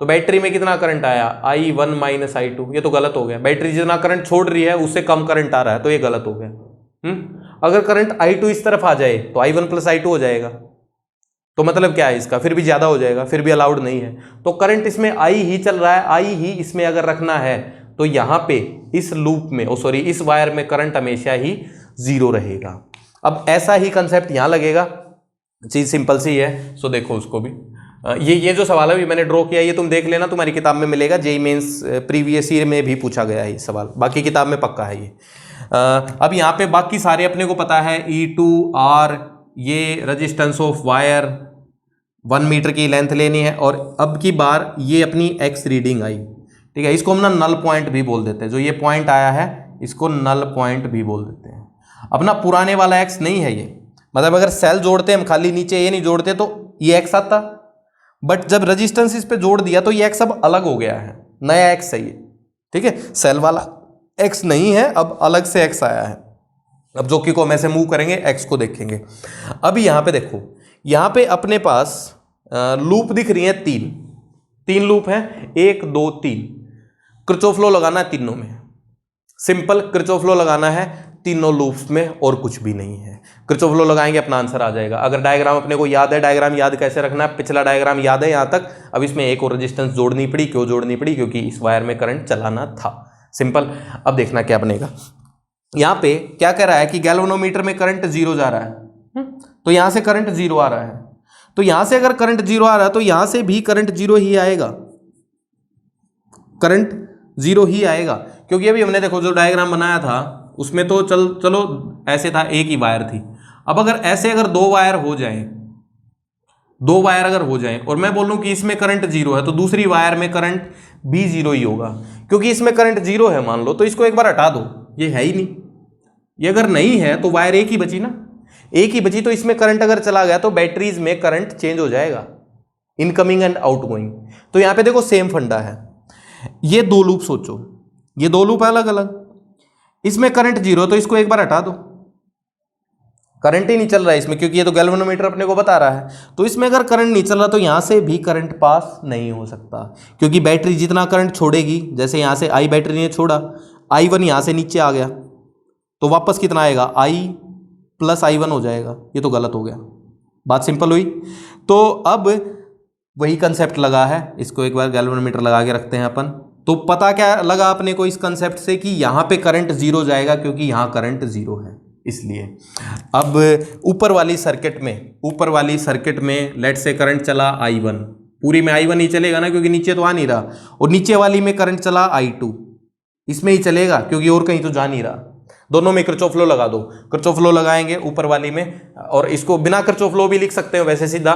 तो बैटरी में कितना करंट आया, I1 माइनस I2। ये तो गलत हो गया, बैटरी जितना करंट छोड़ रही है उससे कम करंट आ रहा है, तो ये गलत हो गया। अगर करंट I2 इस तरफ आ जाए तो I1 प्लस I2 हो जाएगा, तो मतलब क्या है इसका, फिर भी ज्यादा हो जाएगा, फिर भी अलाउड नहीं है। तो करंट इसमें I ही चल रहा है, I ही इसमें अगर रखना है, तो यहां पे इस लूप में इस वायर में करंट हमेशा ही जीरो रहेगा। अब ऐसा ही कंसेप्ट यहां लगेगा, चीज सिंपल सी है। सो देखो उसको भी, ये जो सवाल है मैंने ड्रॉ किया, ये तुम देख लेना, तुम्हारी किताब में मिलेगा, जेईई मेंस प्रीवियस ईयर में भी पूछा गया है ये सवाल, बाकी किताब में पक्का है ये। अब यहाँ पे बाकी सारे अपने को पता है, E2 R, ये रेजिस्टेंस ऑफ वायर 1 मीटर की लेंथ लेनी है, और अब की बार ये अपनी X रीडिंग आई, ठीक है, इसको हम ना नल पॉइंट भी बोल देते हैं, जो ये पॉइंट आया है इसको नल पॉइंट भी बोल देते हैं। अब ना पुराने वाला X नहीं है ये, मतलब अगर सेल जोड़ते हम खाली नीचे ये नहीं जोड़ते तो ये X आता, बट जब रेजिस्टेंस इस पे जोड़ दिया तो ये X अब अलग हो गया है, नया X है ये, ठीक है, सेल वाला X नहीं है, अब अलग से X आया है। अब जो कि को हम ऐसे मूव करेंगे X को देखेंगे। अब यहाँ पे देखो, यहाँ पे अपने पास लूप दिख रही है तीन लूप है, 1 2 3। किरचॉफ लॉ लगाना है तीनों में, सिंपल किरचॉफ लॉ लगाना है तीनों लूप्स में और कुछ भी नहीं है। किरचॉफ लॉ लगाएंगे अपना आंसर आ जाएगा। अगर डायग्राम अपने को याद है, डायग्राम याद कैसे रखना है, पिछला डायग्राम याद है यहाँ तक, अब इसमें एक और रेजिस्टेंस जोड़नी पड़ी। क्यों जोड़नी पड़ी? क्योंकि इस वायर में करंट चलाना था। सिंपल। अब देखना क्या बनेगा। यहाँ पे क्या कह रहा है कि गैल्वेनोमीटर में करंट जीरो जा रहा है, तो यहां से करंट जीरो आ रहा है। तो यहां से अगर करंट जीरो आ रहा है तो यहां से भी करंट जीरो ही आएगा, करंट जीरो ही आएगा। क्योंकि अभी हमने देखो जो डायग्राम बनाया था उसमें तो चलो ऐसे था, एक ही वायर थी। अब अगर ऐसे अगर दो वायर हो जाए, दो वायर अगर हो जाए और मैं बोलूं कि इसमें करंट जीरो है, तो दूसरी वायर में करंट भी जीरो ही होगा। क्योंकि इसमें करंट जीरो है मान लो, तो इसको एक बार हटा दो, ये है ही नहीं। ये अगर नहीं है तो वायर एक ही बची ना, एक ही बची। तो इसमें करंट अगर चला गया तो बैटरीज में करंट चेंज हो जाएगा, इनकमिंग एंड आउटगोइंग। तो यहां पे देखो सेम फंडा है। ये दो लूप सोचो, ये दो लूप अलग अलग, इसमें करंट जीरो, तो इसको एक बार हटा दो, करंट ही नहीं चल रहा है इसमें, क्योंकि ये तो गैल्वेनोमीटर अपने को बता रहा है। तो इसमें अगर करंट नहीं चल रहा तो यहां से भी करंट पास नहीं हो सकता, क्योंकि बैटरी जितना करंट छोड़ेगी, जैसे यहां से आई बैटरी ने छोड़ा, I1 यहां से नीचे आ गया, तो वापस कितना आएगा, I प्लस I1 हो जाएगा। ये तो गलत हो गया, बात सिंपल हुई। तो अब वही कंसेप्ट लगा है, इसको एक बार गैल्वेनोमीटर लगा के रखते हैं अपन। तो पता क्या लगा अपने को इस कंसेप्ट से कि यहां पे करंट जीरो जाएगा, क्योंकि यहां करंट जीरो है इसलिए। अब ऊपर वाली सर्किट में लेट से करंट चला I1, पूरी में I1 ही चलेगा ना, क्योंकि नीचे तो आ नहीं रहा। और नीचे वाली में करंट चला I2, इसमें ही चलेगा क्योंकि और कहीं तो जा नहीं रहा। दोनों में किरचॉफ लॉ लगा दो। किरचॉफ लॉ लगाएंगे ऊपर वाली में, और इसको बिना किरचॉफ लॉ भी लिख सकते हो वैसे सीधा,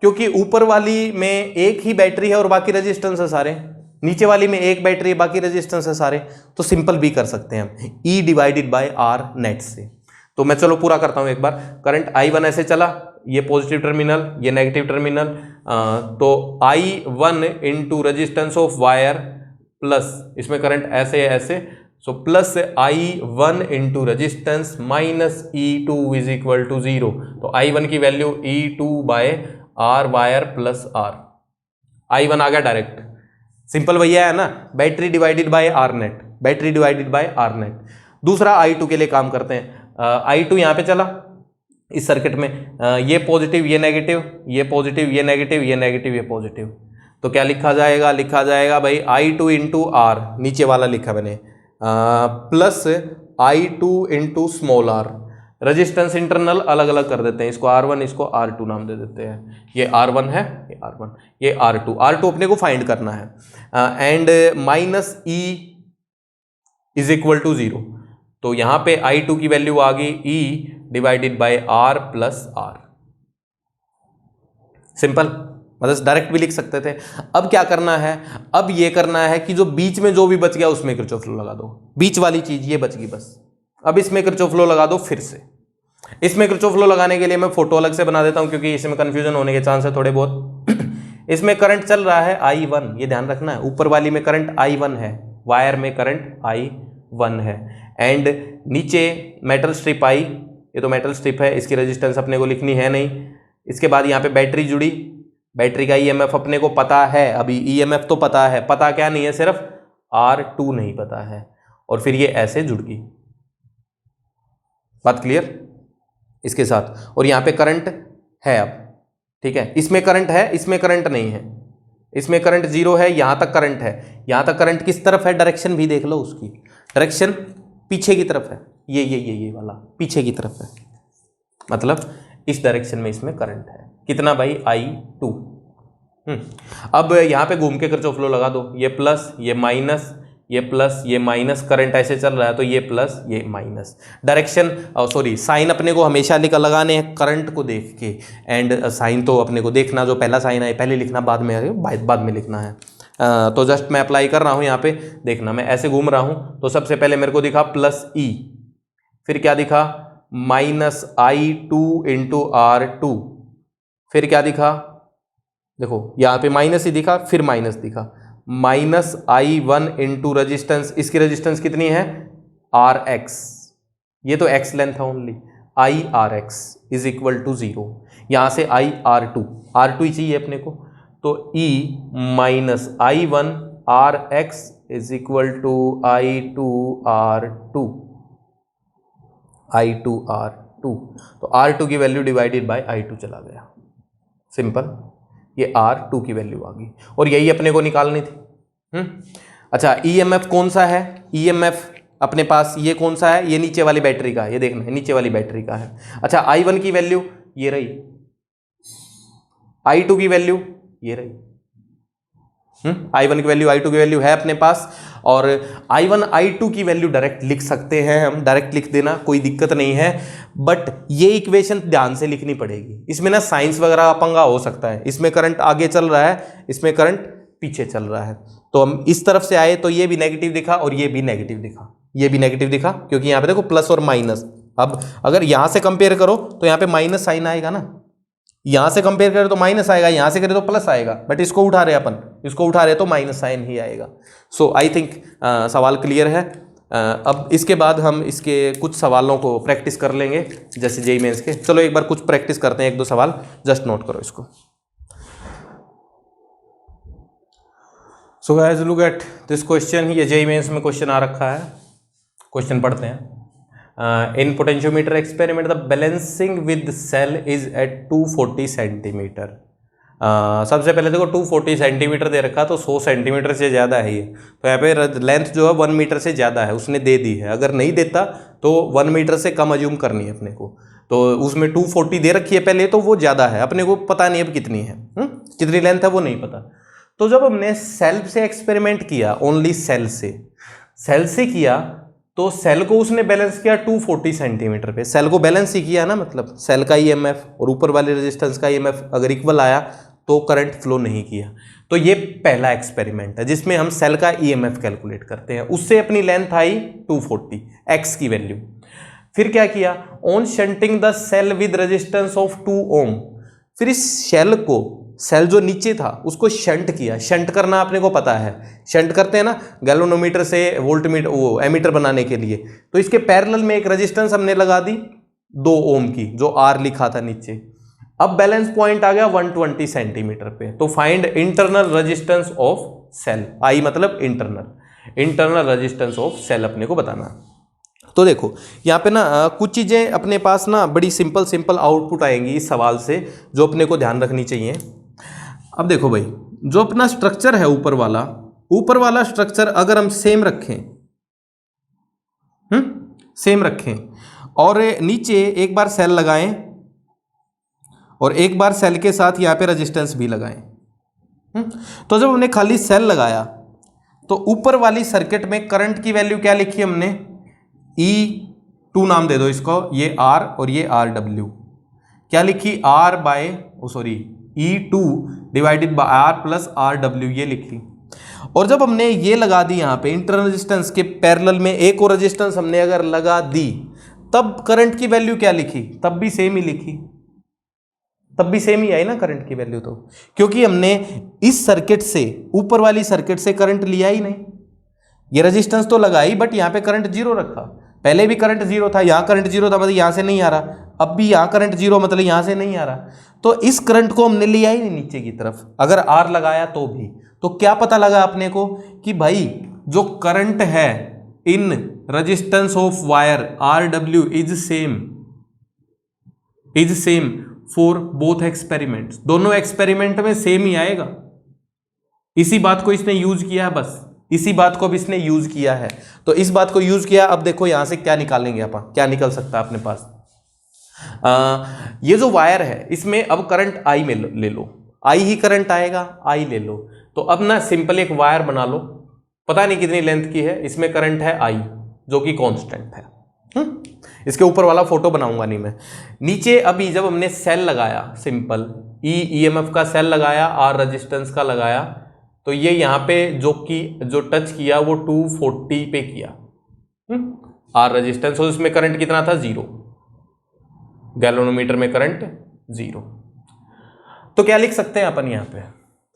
क्योंकि ऊपर वाली में एक ही बैटरी है और बाकी रेजिस्टेंस है सारे, नीचे वाली में एक बैटरी है बाकी रेजिस्टेंस है सारे। तो सिंपल भी कर सकते हैं हम, E divided by R net से। तो मैं चलो पूरा करता हूं एक बार। करंट I1 ऐसे चला, ये पॉजिटिव टर्मिनल, ये नेगेटिव टर्मिनल, तो I1 into resistance of wire plus, इसमें करंट ऐसे ऐसे, so plus I1 into resistance minus E2 is equal to 0। तो I1 की value E2 by R wire plus R, I1 आ गया डायरेक्ट। सिंपल भैया है ना, battery divided by R net, battery divided by R net. दूसरा I2 के लिए काम करते हैं। I2 यहाँ पे चला इस सर्किट में, ये पॉजिटिव ये नेगेटिव, ये पॉजिटिव ये नेगेटिव, ये नेगेटिव ये पॉजिटिव। तो क्या लिखा जाएगा, लिखा जाएगा भाई I2 इंटू R, नीचे वाला लिखा मैंने, plus I2 into small r। Resistance internal अलग अलग कर देते हैं, इसको R1 इसको R2 नाम दे देते हैं। ये R1 है, ये R1, ये R2। R2 अपने को फाइंड करना है। And minus E is equal to 0। तो यहां पे I2 की वैल्यू आ गई E divided by R plus R। Simple, मतलब डायरेक्ट भी लिख सकते थे। अब क्या करना है, अब ये करना है कि जो बीच में जो भी बच गया उसमें किरचॉफ लॉ लगा दो। बीच वाली चीज ये बच गई बस, अब इसमें किरचॉफ लॉ लगा दो फिर से। इसमें किरचॉफ लॉ लगाने के लिए मैं फोटो अलग से बना देता हूं, क्योंकि इसमें कंफ्यूजन होने के चांस है थोड़े बहुत। इसमें करंट चल रहा है I1, ये ध्यान रखना है, ऊपर वाली में करंट I1 है, वायर में करंट I1 है। एंड नीचे मेटल स्ट्रिप I, ये तो मेटल स्ट्रिप है, इसकी रेजिस्टेंस अपने को लिखनी है नहीं। इसके बाद यहाँ पे बैटरी जुड़ी, बैटरी का EMF अपने को पता है, अभी EMF तो पता है, पता क्या नहीं है, सिर्फ R2 नहीं पता है। और फिर ये ऐसे जुड़ गई, बात क्लियर इसके साथ। और यहाँ पे करंट है अब, ठीक है, इसमें करंट है, इसमें करंट नहीं है, इसमें करंट 0 है, यहां तक करंट है। यहां तक करंट किस तरफ है, डायरेक्शन भी देख लो उसकी, डायरेक्शन पीछे की तरफ है, ये वाला पीछे की तरफ है, मतलब इस डायरेक्शन में इसमें करंट है। कितना भाई, I2। अब यहाँ पे घूम के किरचॉफ लॉ लगा दो, ये प्लस ये माइनस, ये प्लस ये माइनस, करंट ऐसे चल रहा है तो ये प्लस ये माइनस। डायरेक्शन सॉरी साइन अपने को हमेशा लगाने हैं करंट को देख के, एंड साइन तो अपने को देखना, जो पहला साइन है पहले लिखना, बाद में लिखना है। तो जस्ट मैं अप्लाई कर रहा हूँ यहाँ पे, देखना मैं ऐसे घूम रहा हूँ तो सबसे पहले मेरे को दिखा प्लस E, फिर क्या दिखा माइनस I2 इंटू R2, फिर क्या दिखा, देखो यहाँ पे माइनस ही दिखा, फिर माइनस दिखा, माइनस I1 इंटू रेजिस्टेंस, इसकी रेजिस्टेंस कितनी है RX, ये तो X लेंथ है only, IRX is equal to 0। यहाँ से R2 ही चाहिए अपने को, तो E minus I1 RX is equal to I2 R2। I2R2, तो R2 की वैल्यू डिवाइडेड बाय I2 चला गया, सिंपल, ये R2 की वैल्यू आ गई और यही अपने को निकालनी थी। अच्छा, EMF कौन सा है? EMF अपने पास ये कौन सा है? ये नीचे वाली बैटरी का है, ये देखना है, नीचे वाली बैटरी का है। अच्छा, I1 की वैल्यू ये रही, I2 की वैल्यू ये रही। I1 की वैल्यू, I2 की वैल्यू है अपने पास, और I1 I2 की वैल्यू डायरेक्ट लिख सकते हैं हम, डायरेक्ट लिख देना, कोई दिक्कत नहीं है। बट ये इक्वेशन ध्यान से लिखनी पड़ेगी, इसमें ना साइंस वगैरह का पंगा हो सकता है। इसमें करंट आगे चल रहा है, इसमें करंट पीछे चल रहा है, तो हम इस तरफ से आए तो ये भी नेगेटिव दिखा और ये भी नेगेटिव दिखा, ये भी नेगेटिव दिखा, क्योंकि यहाँ पे देखो प्लस और माइनस। अब अगर यहाँ से कंपेयर करो तो यहाँ पे माइनस साइन आएगा ना, यहां से कंपेयर करें तो माइनस आएगा, यहां से करें तो प्लस आएगा, बट इसको उठा रहे अपन, इसको उठा रहे तो माइनस साइन ही आएगा। सो आई थिंक सवाल क्लियर है। अब इसके बाद हम इसके कुछ सवालों को प्रैक्टिस कर लेंगे, जैसे जेईई मेंस के। चलो एक बार कुछ प्रैक्टिस करते हैं, एक दो सवाल, जस्ट नोट करो इसको। So guys look at this question, ये जेईई मेंस में क्वेश्चन आ रखा है, क्वेश्चन पढ़ते हैं। In potentiometer experiment, the balancing with cell is at 240 centimetre. सबसे पहले देखो 240 सेंटीमीटर दे रखा, तो 100 सेंटीमीटर से ज़्यादा है ये, तो यहाँ पे लेंथ जो है 1 मीटर से ज़्यादा है, उसने दे दी है। अगर नहीं देता तो 1 मीटर से कम अज्यूम करनी है अपने को, तो उसमें 240 दे रखी है पहले, तो वो ज़्यादा है, अपने को पता नहीं अब कितनी है, कितनी लेंथ है वो नहीं पता। तो जब हमने सेल से एक्सपेरिमेंट किया, ओनली सेल से किया, तो सेल को उसने बैलेंस किया 240 सेंटीमीटर पे। सेल को बैलेंस ही किया ना, मतलब सेल का EMF और ऊपर वाले रेजिस्टेंस का EMF अगर इक्वल आया तो करंट फ्लो नहीं किया। तो ये पहला एक्सपेरिमेंट है जिसमें हम सेल का EMF कैलकुलेट करते हैं। उससे अपनी लेंथ आई 240, एक्स की वैल्यू। फिर क्या किया, on shunting the cell with resistance of 2 ohm. फिर इस सेल जो नीचे था उसको शंट किया। शंट करना अपने को पता है, शंट करते हैं ना गैल्वेनोमीटर से वोल्टमीटर, वो एमीटर बनाने के लिए। तो इसके पैरेलल में एक रेजिस्टेंस हमने लगा दी 2 ओम की, जो R लिखा था नीचे। अब बैलेंस पॉइंट आ गया 120 सेंटीमीटर पे। तो find internal resistance of cell, I मतलब इंटरनल रेजिस्टेंस ऑफ सेल अपने को बताना। तो देखो यहाँ पे ना कुछ चीज़ें अपने पास ना बड़ी सिंपल आउटपुट आएंगी इस सवाल से, जो अपने को ध्यान रखनी चाहिए। अब देखो भाई, जो अपना स्ट्रक्चर है ऊपर वाला स्ट्रक्चर अगर हम सेम रखें और नीचे एक बार सेल लगाएं और एक बार सेल के साथ यहाँ पे रेजिस्टेंस भी लगाएं, तो जब हमने खाली सेल लगाया तो ऊपर वाली सर्किट में करंट की वैल्यू क्या लिखी हमने, E2 नाम दे दो इसको, ये R और ये RW, क्या लिखी, E2 divided by R plus RW, ये लिखी। और जब हमने ये लगा दी यहाँ पे इंटरनल रेजिस्टेंस के पैरेलल में एक और रेजिस्टेंस हमने अगर लगा दी, तब करंट की वैल्यू क्या लिखी, तब भी सेम ही लिखी, तब भी सेम ही आई ना करंट की वैल्यू, तो क्योंकि हमने इस सर्किट से, ऊपर वाली सर्किट से करंट लिया ही नहीं। ये रेजिस्टेंस तो लगाई बट यहाँ पे करंट 0 रखा। पहले भी करंट 0 था, यहाँ करंट 0 था, मतलब यहाँ से नहीं आ रहा। अब भी यहाँ करंट 0, मतलब यहाँ से नहीं आ रहा। तो इस करंट को हमने लिया ही नहीं नीचे की तरफ, अगर R लगाया तो भी। तो क्या पता लगा अपने को कि भाई जो करंट है in resistance of wire RW is same for both experiments. दोनों एक्सपेरिमेंट में सेम ही आएगा। इसी बात को इसने यूज किया है, बस इसी बात को अब इसने यूज किया है। तो इस बात को यूज किया। अब देखो यहां से क्या निकालेंगे अपन, क्या निकल सकता है अपने पास। ये जो वायर है इसमें अब करंट I में ले लो, I ही करंट आएगा, I ले लो। तो अब ना सिंपल एक वायर बना लो, पता नहीं कितनी लेंथ की है, इसमें करंट है I जो कि कांस्टेंट है। इसके ऊपर वाला फोटो बनाऊंगा नहीं मैं। नीचे अभी जब हमने सेल लगाया, सिंपल EMF का सेल लगाया, R रेजिस्टेंस का लगाया, तो ये यहाँ पे जो टच किया वो 240 पे किया R रेजिस्टेंस, और इसमें करंट कितना था, 0। गैल्वेनोमीटर में करंट 0। तो क्या लिख सकते हैं अपन यहाँ पे,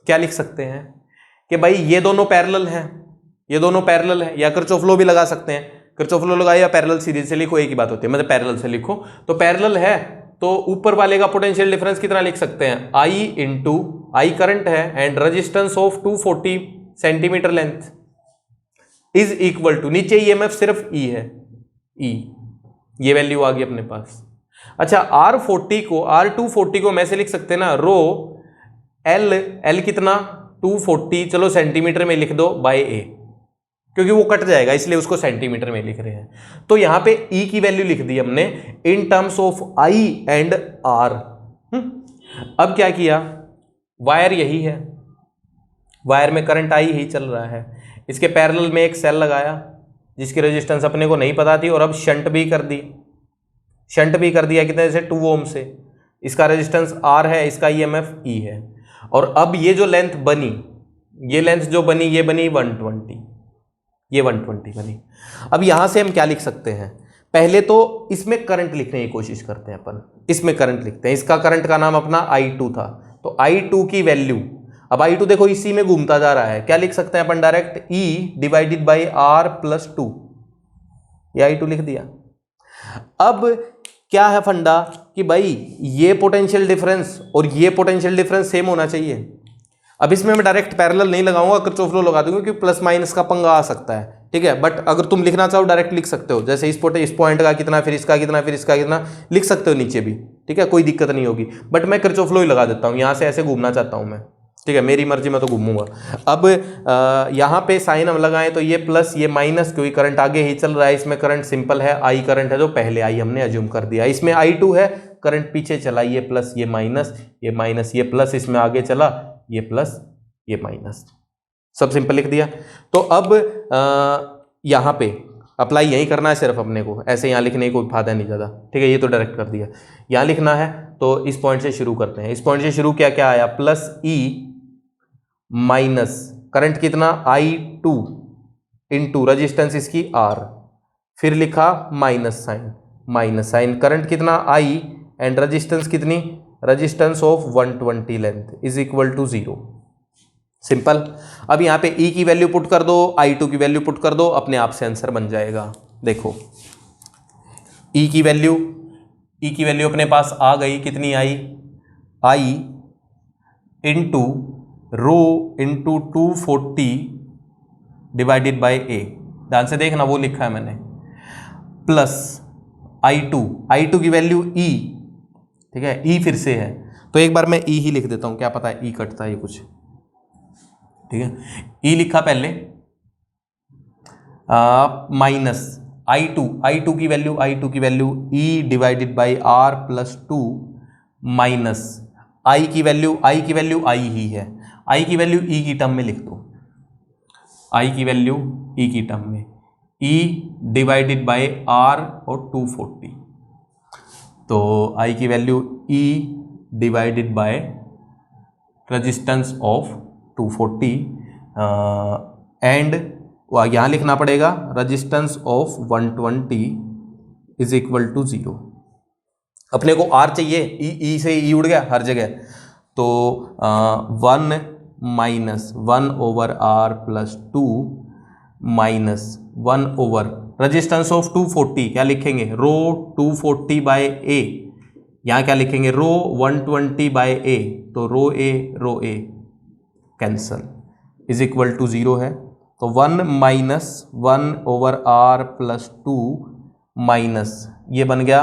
क्या लिख सकते हैं कि भाई ये दोनों पैरेलल हैं, ये दोनों पैरेलल है, या किरचॉफ लॉ भी लगा सकते हैं। किरचॉफ लॉ लगाए या पैरेलल सीरीज से लिखो, एक ही बात होती है, मतलब पैरेलल से लिखो। तो पैरेलल है तो ऊपर वाले का पोटेंशियल डिफरेंस कितना लिख सकते हैं, I करंट है and resistance of 240 centimetre length is equal to, नीचे EMF सिर्फ E है, E ये वैल्यू आ गई अपने पास। अच्छा R40 को R240 को हम ऐसे लिख सकते हैं ना, रो L कितना 240, चलो सेंटीमीटर में लिख दो बाय A, क्योंकि वो कट जाएगा इसलिए उसको सेंटीमीटर में लिख रहे हैं। तो यहां पे E की वैल्यू लिख दी हमने in terms of I and R। अब क्या किया, वायर यही है, वायर में करंट I ही चल रहा है, इसके पैरेलल में एक सेल लगाया जिसकी रेजिस्टेंस अपने को नहीं पता थी, और अब शंट भी कर दी, शंट भी कर दिया कितने से 2 ओम से। इसका रेजिस्टेंस R है, इसका EMF E है, और अब ये जो लेंथ बनी, ये लेंथ जो बनी, ये बनी 120, ये 120 बनी। अब यहां से हम क्या लिख सकते हैं, पहले तो इसमें करंट लिखने की कोशिश करते हैं अपन, इसमें करंट लिखते हैं। इसका करंट का नाम अपना I2 था, तो I2 की वैल्यू, अब I2 देखो इसी में घूमता जा रहा है, क्या लिख सकते हैं अपन direct, E divided by R+2, ये I2 लिख दिया। अब क्या है फंडा कि भाई ये पोटेंशियल डिफरेंस और ये पोटेंशियल डिफरेंस सेम होना चाहिए। अब इसमें मैं डायरेक्ट पैरेलल नहीं लगाऊंगा, किरचॉफ लॉ लगा दूंगा, क्योंकि प्लस माइनस का पंगा आ सकता है, ठीक है। बट अगर तुम लिखना चाहो डायरेक्ट लिख सकते हो, जैसे इस पॉइंट का कितना, फिर इसका कितना, फिर इसका कितना, लिख सकते हो नीचे भी, ठीक है, कोई दिक्कत नहीं होगी। बट मैं किरचॉफ लॉ ही लगा देता हूँ, यहाँ से ऐसे घूमना चाहता हूँ मैं, ठीक है, मेरी मर्जी में तो घूमूंगा। अब यहाँ पे साइन हम लगाएं तो ये प्लस ये माइनस, क्योंकि करंट आगे ही चल रहा है, इसमें करंट सिंपल है, आई करंट है, जो पहले आई हमने अज्यूम कर दिया, इसमें I2 है, करंट पीछे चला, ये प्लस ये माइनस, ये माइनस ये प्लस, इसमें आगे चला, ये प्लस ये माइनस, सब सिंपल लिख दिया। तो अब यहाँ पे अप्लाई यही करना है सिर्फ अपने को, ऐसे यहाँ लिखने की कोई फायदा नहीं ज़्यादा, ठीक है, ये तो डायरेक्ट कर दिया। यहाँ लिखना है तो इस पॉइंट से शुरू करते हैं, इस पॉइंट से शुरू क्या क्या आया, प्लस E माइनस करंट कितना I2 इंटू रजिस्टेंस इसकी R, फिर लिखा माइनस साइन, करंट कितना I एंड रजिस्टेंस कितनी, resistance of 120 length is equal to 0, simple. अब यहाँ पे E की वैल्यू पुट कर दो, I2 की वैल्यू पुट कर दो, अपने आप से आंसर बन जाएगा। देखो E की वैल्यू अपने पास आ गई, कितनी आई, I into rho into 240 divided by A, ध्यान से देखना वो लिखा है मैंने, प्लस I2 की वैल्यू E, ठीक है, E फिर से है, तो एक बार मैं E ही लिख देता हूं, क्या पता है E कटता है कुछ, ठीक है, E लिखा पहले, माइनस I2 की value E divided by R+2 minus I की वैल्यू I ही है, I की वैल्यू E की टर्म में लिख दो, I की वैल्यू E की टर्म में, E डिवाइडेड बाई R और 240, तो I की value E divided by resistance of 240 and यहाँ लिखना पड़ेगा resistance of 120 is equal to 0। अपने को R चाहिए, E से E उड़ गया हर जगह, तो 1 minus 1/R+2 minus 1 resistance of 240 क्या लिखेंगे, रो 240 बाय A, यहाँ क्या लिखेंगे, रो 120 बाय A, तो rho A cancel is equal to 0 है, तो 1 माइनस 1/R+2 माइनस ये बन गया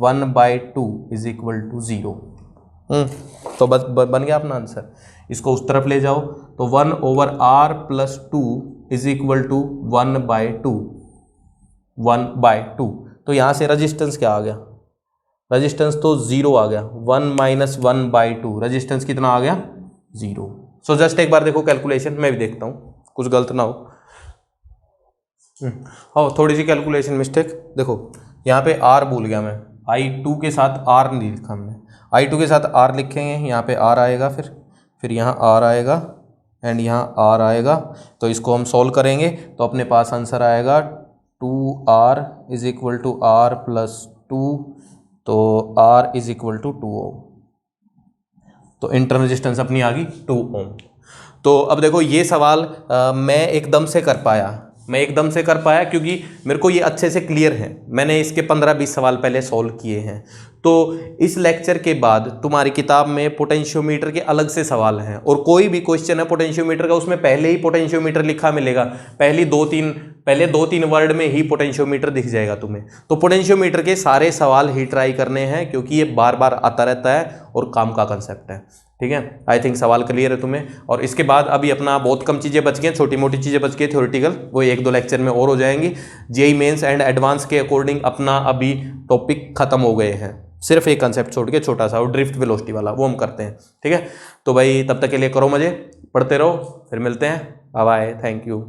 1/2 इज इक्वल टू 0। तो बस बन गया अपना आंसर। इसको उस तरफ ले जाओ तो 1/R+2 इज इक्वल टू 1/2। तो यहाँ से रजिस्टेंस क्या आ गया, रजिस्टेंस तो 0 आ गया, 1 माइनस 1/2 रजिस्टेंस कितना आ गया 0। सो जस्ट एक बार देखो कैलकुलेशन, मैं भी देखता हूँ कुछ गलत ना हो। थोड़ी सी कैलकुलेशन मिस्टेक, देखो यहाँ पे R भूल गया मैं, I2 के साथ R नहीं लिखा हमने, I2 के साथ R लिखेंगे, यहाँ पे R आएगा, फिर यहाँ R आएगा एंड यहाँ R आएगा, तो इसको हम सॉल्व करेंगे तो अपने पास आंसर आएगा 2R is equal to R+2, तो R इज इक्वल टू 2 ओम, तो इंटरनल रेजिस्टेंस अपनी आ गई 2 ओम। तो अब देखो ये सवाल मैं एकदम से कर पाया क्योंकि मेरे को ये अच्छे से क्लियर है, मैंने इसके 15-20 सवाल पहले सॉल्व किए हैं। तो इस लेक्चर के बाद तुम्हारी किताब में पोटेंशियोमीटर के अलग से सवाल हैं, और कोई भी क्वेश्चन है पोटेंशियोमीटर का उसमें पहले ही पोटेंशियोमीटर लिखा मिलेगा, पहली 2-3 पहले 2-3 वर्ड में ही पोटेंशियोमीटर दिख जाएगा तुम्हें। तो पोटेंशियोमीटर के सारे सवाल ही ट्राई करने हैं क्योंकि ये बार बार आता रहता है और काम का कंसेप्ट है। ठीक है, आई थिंक सवाल क्लियर है तुम्हें। और इसके बाद अभी अपना बहुत कम चीज़ें बच गई, छोटी मोटी चीज़ें बच गई थ्योरेटिकल, वो 1-2 लेक्चर में और हो जाएंगी। जेईई मेंस एंड एडवांस के अकॉर्डिंग अपना अभी टॉपिक खत्म हो गए हैं, सिर्फ एक कंसेप्ट छोड़ के छोटा सा, और ड्रिफ्ट वेलोसिटी वाला, वो हम करते हैं। ठीक है, तो भाई तब तक के लिए करो मजे, पढ़ते रहो, फिर मिलते हैं। Bye bye, thank you.